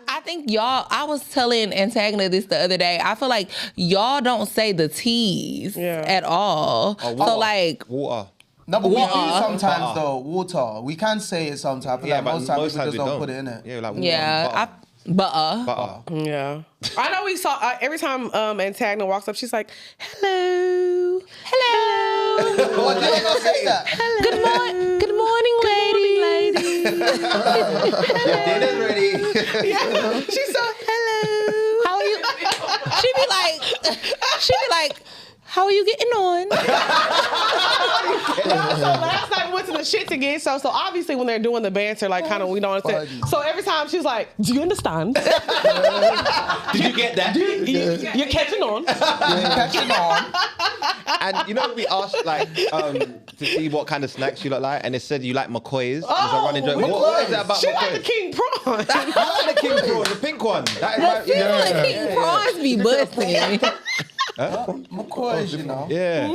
I think y'all, I was telling Antagna this the other day. I feel like y'all don't say the T's at all. Oh, so like water. No, but we do Water. sometimes though. Water. We can say it sometimes. But most times we just don't put it in it. Yeah, like butter. butter. Yeah. I know we saw, every time Antagna walks up, she's like, hello. Hello. Well, you ain't gonna say that. Good morning, ladies. Your dinner's ready. Yeah. She's so, hello. How are you? She be like, how are you getting on? So last night we went to the shits again. So obviously when they're doing the banter, like kind of we don't understand. So every time she's like, "Do you understand? Did you get that? You're catching on." Catching on. And you know, we asked like to see what kind of snacks you like, and it said you like McCoy's. It's a running joke. What is that about She McCoy's? like the king prawn. I like the king prawn, the pink one. That is The king prawns be busting. McCoy's, you know. Yeah.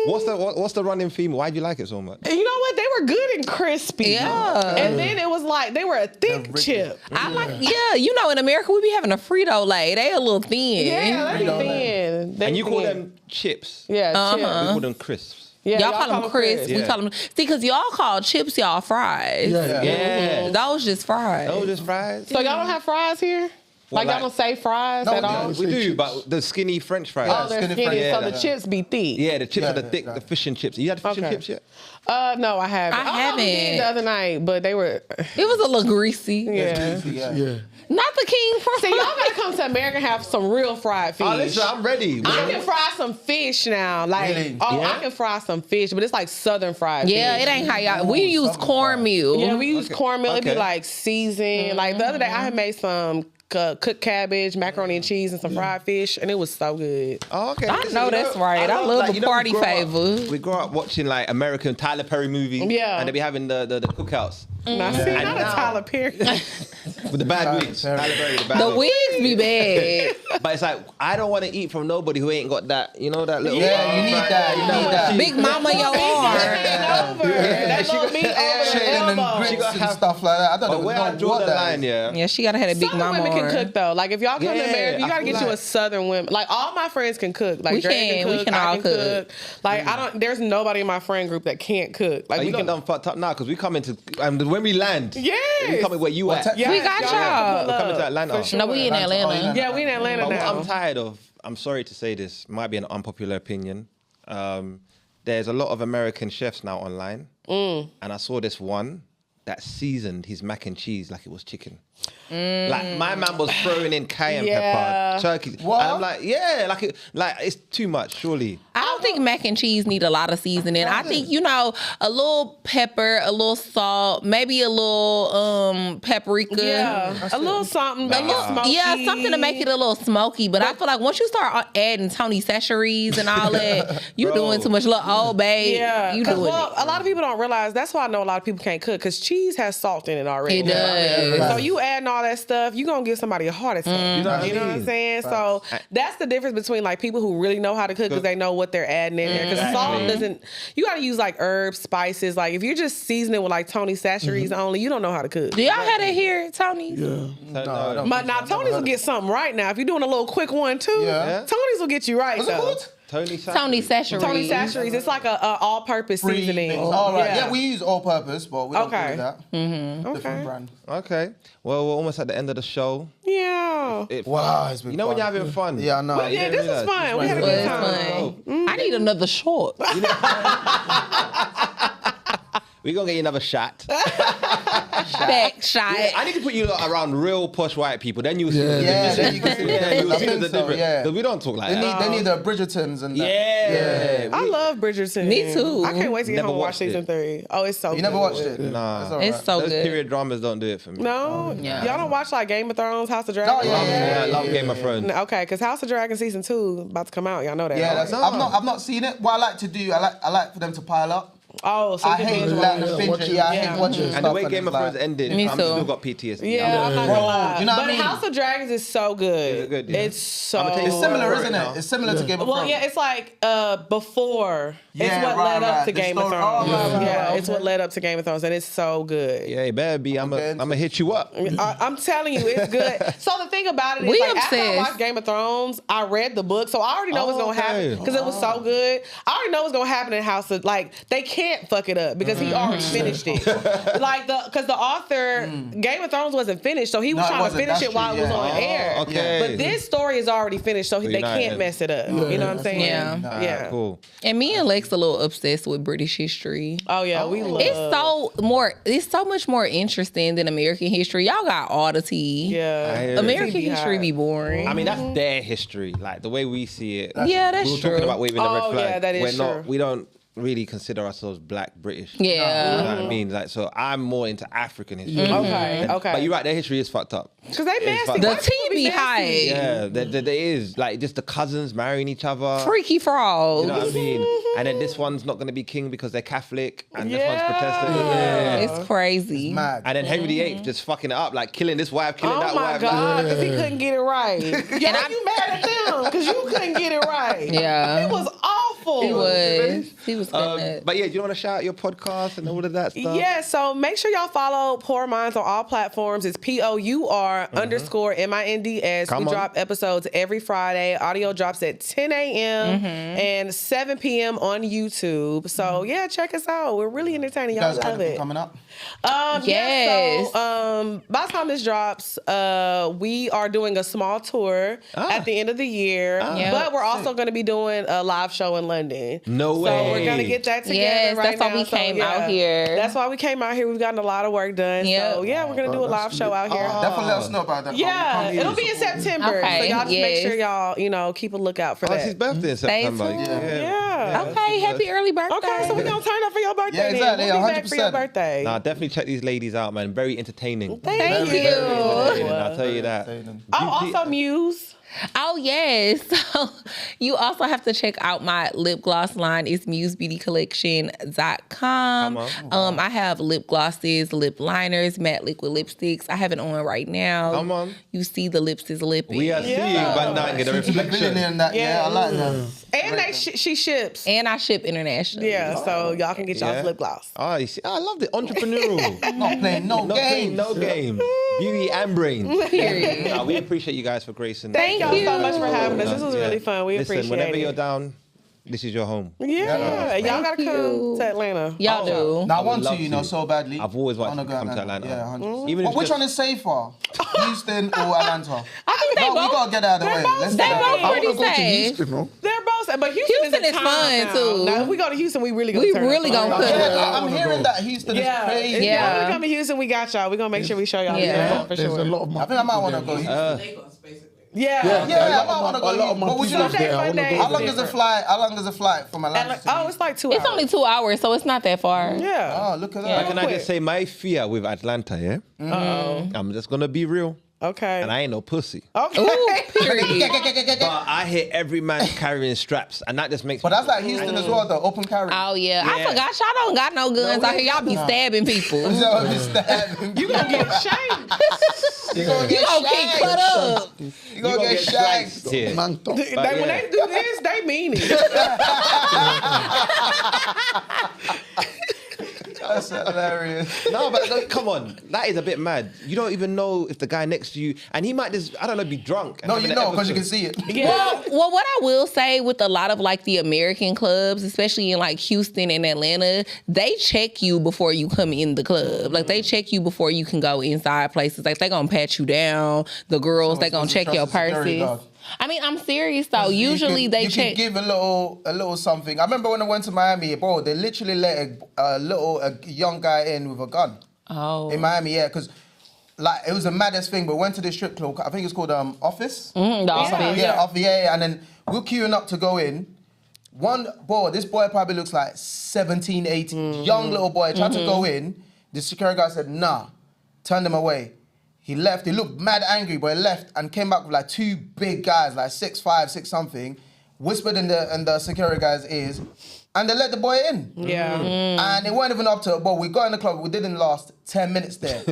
What's the running theme? Why do you like it so much? And you know what? They were good and crispy. Yeah. And then it was like they were a thick chip. I like, you know, in America we be having a Frito Lay. They a little thin. Yeah, they be thin. And you call them chips. chips. We call them crisps. Yeah, Y'all call them crisps. We Yeah. call them. See, because y'all call chips y'all fries. Yeah. Those just fries. Oh, just fries. So y'all don't have fries here? Well, Like y'all don't say fries No, at all? We do, but the skinny French fries. Oh, they're skinny skinny, fries. so Yeah. the chips be thick. Yeah, the chips are the Yeah, thick, yeah. the fish and chips. You had fish and Okay. chips yet? No, I haven't. I We haven't. did the other night, but they were, It was a little greasy. yeah. Yeah. Not the king prawns. See, y'all gotta come to America and have some real fried fish. Oh, listen, I'm ready. I can fry some fish now. Like, Really? I can fry some fish, but it's like southern fried Yeah, fish. it ain't how y'all. We use cornmeal. Yeah, we use cornmeal. It'd be Okay. like seasoned. Like the other day, I had made some cooked cabbage, macaroni and cheese, and some fried fish, and it was so good. Oh, okay. I Listen, know that's right. I love the party we grow up- favor. We grew up watching like American Tyler Perry movies. Yeah. And they be having the cookouts Now, see, not a now- Tyler Perry. with the bad wigs. Perry. Tyler Perry, the bad The wigs. wigs be bad. But it's like, I don't want to eat from nobody who ain't got that, you know, that little... Yeah, you need that. You need that. Big mama your arm. Over. That little meat over the Chicken and elbow. grits gotta and have- stuff like that. I thought But it where was I draw the line, yeah. yeah. Yeah, she gotta have a big Southern mama women can arm. cook though. Like if y'all come to Yeah, America, you I gotta feel get you a like- Southern woman. Like all my friends can cook. Like We Dre can. cook. We can I all can cook. Like I don't. There's nobody in my friend group that can't cook. Like Are we you can. not done fucked up now? Because we come into... And when we land... Yes. We come in where you at. Yes, We got y'all. We're coming to Atlanta. No, we in Atlanta. Yeah, we in Atlanta But what now. I'm tired of, I'm sorry to say this, might be an unpopular opinion. There's a lot of American chefs now online. And I saw this one that seasoned his mac and cheese like it was chicken. Like my man was throwing in cayenne Yeah. pepper, turkey. What? And I'm like, yeah, like it's too much, surely. I don't think mac and cheese need a lot of seasoning. I think, you know, a little pepper, a little salt, maybe a little paprika. Yeah, a little something, a little smoky. Yeah, something to make it a little smoky. But I feel like once you start adding Tony Chachere's and all that, you doing too much. Little Old Bay, Yeah, you doing well, it. a lot of people don't realize. That's why I know a lot of people can't cook because cheese has salt in it already. It does. So you adding all that stuff, you gonna give somebody a heart attack. You know what I'm saying? So that's the difference between like people who really know how to cook because they know what they're adding in there. Because salt doesn't. You got to use like herbs, spices. Like if you're just seasoning with like Tony Chachere's only, you don't know how to cook. Do y'all have it here, Tony? Yeah. No, But now Tony's will get something right now. If you're doing a little quick one too, Yeah. Tony's will get you right What's it though. called? Tony Tony Chachere's. Tony Chachere's. It's like a all-purpose seasoning. All right. Yeah, we use all-purpose, but we don't Okay. do that. Different brand. Okay. Well, we're almost at the end of the show. Yeah. Wow, it's been You know when fun. you're having fun? Yeah, I know. Yeah, this is fun. We had a Well, good it's time. fun. I need another short. We're going to get you another shot. Back shot. I need to put you around real posh white people. Then you'll see the Yeah, difference. then you can see Yeah, you'll I see think the so, difference. yeah. Because we don't talk like They that. need the Bridgertons and that. Yeah. I love Bridgerton. Me too. I can't wait to get Never home and watch watched season it. 3. Oh, it's so good. You never watched it? Nah. That's all right. It's so Those good. period dramas don't do it for me. No? Yeah. Y'all don't watch like Game of Thrones, House of Dragons? Oh, yeah. I love Game of Thrones. Okay, because House of Dragons season 2 about to come out. Y'all know that. Yeah, right? that's, I've not seen it. What I like to do, I like for them to pile up. Oh, so I you hate binge letting watch. them binge it. Yeah, I hate watching stuff. And the way and Game of it's Thrones like- ended, Me I'm too. still got PTSD. Yeah, I'm not gonna lie. you know what but I mean? House of Dragons is so good. Is it good? Yeah. It's so I'ma take It's similar, Right isn't now. it? It's similar to Game of Well, Thrones. yeah, it's like before. Yeah, it's what right, led up right. to The Game of story- Thrones. oh, right, yeah, right, it's okay. what led up to Game of Thrones, and it's so good. Yeah, it better be. I'm Okay. going to hit you up. I'm telling you, it's good. So the thing about it is, We like, after I obsessed. watched Game of Thrones, I read the book, so I already know what's gonna okay. happen because it was so good. I already know what's gonna happen in House of like they can't fuck it up because he already finished it. Like because the author Game of Thrones wasn't finished, so he was No, it trying to wasn't. finish That's it while true, it was yeah. on air. okay. But this story is already finished, so they you're not can't in. mess it up. You know what I'm saying? Yeah. Yeah. Cool. And me and Lex a little obsessed with British history. Oh yeah, we love. It's so much more interesting than American history. Y'all got all the tea. Yeah. I hear it. American Be history hard. be boring. I mean, that's their history. Like, the way we see it. yeah, that's we were true. talking about waving the red Oh, flag. yeah, that is true. We don't really consider ourselves black British. Yeah. You know what I mean? Like, so I'm more into African history. Okay. Okay. But you're right, their history is fucked up. Because they It's messy. fucked The up. tea be high. Yeah, there is. Like, just the cousins marrying each other. Freaky frogs. You know what I mean? And then this one's not going to be king because they're Catholic, and this Yeah. one's Protestant. Yeah. It's crazy. Mad. And then Henry VIII just fucking it up, like killing this wife, killing Oh that my wife. God, because he couldn't get it right. Yeah, you mad at them because you couldn't get it right. Yeah. It was awful. He was. He was good. But yeah, do you want to shout out your podcast and all of that stuff? Yeah, so make sure y'all follow Poor Minds on all platforms. It's POUR_MINDS. Come We on. drop episodes every Friday. Audio drops at 10 a.m. and 7 p.m. on YouTube. So yeah, check us out. We're really entertaining. You Y'all guys got love anything it. coming up? Yeah, Yes. so by the time this drops, we are doing a small tour at the end of the year. Yep. But we're also going to be doing a live show in London. No So way. we're going to get that together Yes, right that's why now. we So, came out here. That's why we came out here. We've gotten a lot of work done. Yep. So yeah, we're going to do a live show out here. Definitely let us know about that. Yeah, it'll be in September. Okay, So y'all just make yes. sure y'all, keep a lookout for Oh, it's his that. birthday in Stay September. tuned. Yeah. Okay, happy early birthday. Okay, so we're going to turn up for your birthday. Yeah, exactly, Then. We'll be back for your 100%. birthday. Nah, definitely check these ladies out, man. Very entertaining. Thank you. I'll tell you that. Oh, also Muse. Oh yes. So you also have to check out my lip gloss line. It's musebeautycollection.com. I have lip glosses, lip liners, matte liquid lipsticks. I have it on right now. Come on. You see the lips is lipping. We are seeing Van Dyke in the reflection. in that. Yeah, I like that. And she ships. And I ship internationally. Yeah, so y'all can get y'all's Yeah. lip gloss. Oh, you see, I love the entrepreneurial. Not playing no Not games. playing no games. Beauty and brains. Period. Nah, we appreciate you guys for gracing. Thank y'all so much for having us. This was Yeah. really fun. We Listen, appreciate whenever it. you're down, this is your home. Yeah, y'all gotta come to Atlanta. Y'all do. Now I would want to, love to. so badly. I've always wanted Wanna to go come to Atlanta. Yeah, 100%. Even if But which just- one is safer? Houston or Atlanta? I think they No, we both. gotta get out of the way. Let's They get out of both the way. pretty I want to go to safe. Houston, no? They're both, but Houston Houston is is a fun, time now. too. Now, if we go to Houston, we really gonna We turn really up. gonna put it. I'm hearing that Houston is Yeah, crazy. if Yeah. y'all wanna come to Houston, we got y'all. We're gonna make sure we show y'all. Yeah. For There's sure. a lot of I think I might want to go Houston. Lagos, basically. Yeah. Yeah, I might want to A lot go. of my But would you people like there. I wanna Sunday, go How long there. is the flight? How long is the flight from Atlanta? to It's like 2 It's hours. only 2 hours, so it's not that far. Yeah. Oh, look at Yeah. that. Can I just say my fear with Atlanta, yeah? I'm just gonna be real. Okay. And I ain't no pussy. Okay. Period. But I hear every man carrying straps, and that just makes But that's like Houston as well, though. Open carry. Oh yeah. I Yeah. forgot y'all don't got no guns out here. Y'all be stabbing people. You gonna get shanked. You gonna You get gonna get shanked. cut up. You gonna get shanked. sliced here. Man, talk. When they do this, they mean it. That's hilarious. No, but like, come on, that is a bit mad. You don't even know if the guy next to you, and he might just, I don't know, be drunk. and No, having you an know, because you can episode. see it. Well, what I will say with a lot of like the American clubs, especially in like Houston and Atlanta, they check you before you come in the club. Like they check you before you can go inside places. Like they gonna pat you down. The girls, they gonna check your purses. I mean, I'm serious though. Usually they you check. can give a little something. I remember when I went to Miami, bro. They literally let a young guy in with a gun. Oh. In Miami, yeah, because like it was the maddest thing. But we went to this strip club. I think it's called Office. The office. Yeah, and then we're queuing up to go in. This boy probably looks like 17, 18, young little boy. Tried to go in. The security guy said, nah, turned him away. He left. He looked mad angry, but he left and came back with like two big guys, like 6'5", 6 something, whispered in the security guy's ears, and they let the boy in. Yeah. And it weren't even up to, but we got in the club, we didn't last 10 minutes there.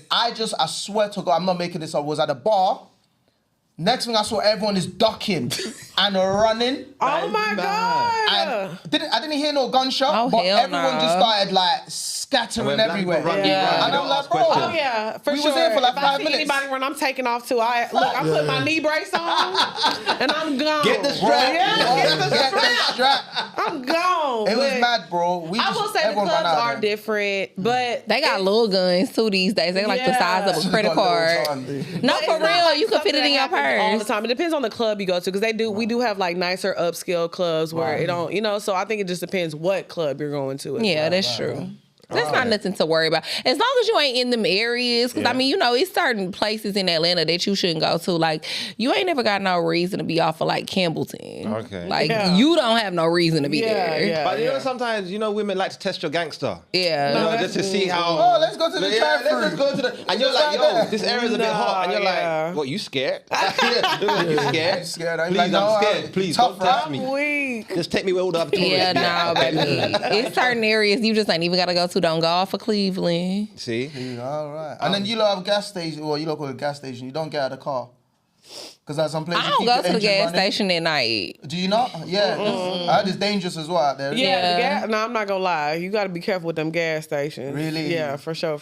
I swear to God, I'm not making this up, was at a bar. Next thing I saw, everyone is ducking and running. Oh my God. And I didn't hear no gunshot, Oh, but hell everyone no. just started like scattering When black everywhere. people run, Yeah. you run, And you I'm don't like, ask bro. questions. Oh yeah, for We sure. was there for like if 5 I see minutes. anybody run, I'm taking off too. I put my knee brace on and I'm gone. Get the strap. Yeah, get the Get the strap. strap. I'm gone. It was But mad, bro. I will say the everyone clubs ran out are there. different, but They got little guns too these days. They like the size of a Should've credit got card. little gun. No, But for it's not real, like you can fit something it in your that happens all the purse. time. It depends on the club you go to, because we do have like nicer upscale clubs where it don't, so I think it just depends what club you're going to. Yeah, that's true. That's not nothing to worry about. As long as you ain't in them areas. Because, I mean, it's certain places in Atlanta that you shouldn't go to. Like, you ain't never got no reason to be off of, like, Campbellton. Okay. Like, Yeah. you don't have no reason to be Yeah, there. yeah. But sometimes, women like to test your gangster. Yeah. Just to see how. Oh, let's go to the drive-thru. let's just go to the. And you're Let's like, start there. this area's a bit hot. And you're yeah. like, what, you scared? You scared? I'm scared. I'm Please, like, no, I'm scared. Please, tough, don't test right? me. Weak. Just take me where all the other tourists Yeah, be. no, baby. It's certain areas you just ain't even got to go to. Don't go off of Cleveland. See? All right. And then you lot have gas station, or you lot call it gas station. You don't get out of the car. Because at some places I don't keep go your to the engine gas running. station at night. Do you not? Yeah. I heard it's dangerous as well out there. Yeah, no, I'm not gonna lie. You got to be careful with them gas stations. Really? Yeah, for sure.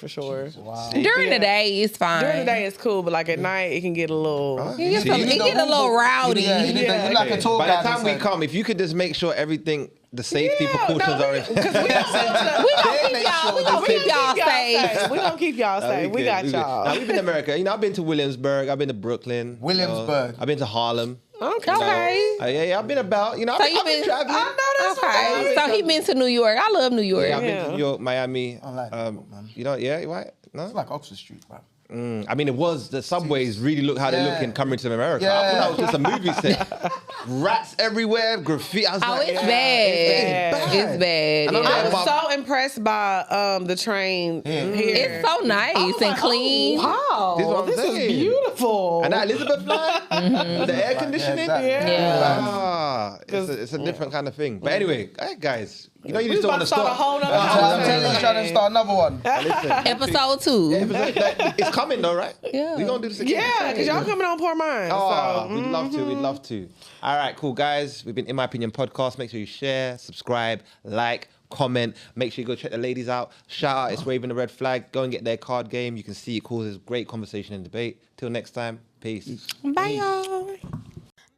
Wow. During the day, it's fine. During the day, it's cool, but like at night, it can get a little. It get, See, some, you it need get a little rowdy. Yeah, you need like a tour By guide the time we inside. come, if you could just make sure everything, the safety precautions are in. Because we don't go We gonna keep y'all safe. We gonna keep y'all safe. We got y'all. Now, we've been to America. I've been to Williamsburg. I've been to Brooklyn. Williamsburg. I've been to Harlem. Okay. Yeah, I've been about. So I've been traveling. I know that's Okay. So he been to New York. I love New York. Yeah, I've been to New York, Miami. I like New York, man. Yeah, right? No? It's like Oxford Street, bro. I mean, the subways really look how they look in Coming to America. I Yeah. thought that was just a movie set. Rats everywhere, graffiti. I was Oh, like, it's bad. It's It's bad. And I'm Yeah. I like, was so impressed by the train here. It's so nice and clean. Wow, This is what I'm this is saying. beautiful. And that Elizabeth line, with the air conditioning. exactly. Yeah. It's a different kind of thing. But anyway, hey guys, you we just don't about want to to start a stop. whole nother I'm telling you, trying to start another one. Episode 2. It's coming though, right? Yeah. We're gonna do this again. Yeah, because y'all coming on Poor Minds. Oh, So, we'd love to. We'd love to. All right, cool, guys. We've been In My Opinion podcast. Make sure you share, subscribe, like, comment. Make sure you go check the ladies out. Shout out, it's Waving the Red Flag. Go and get their card game. You can see it causes great conversation and debate. Till next time, peace. Bye, y'all.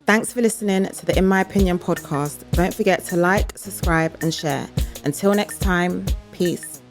Thanks for listening to the In My Opinion podcast. Don't forget to like, subscribe, and share. Until next time, peace.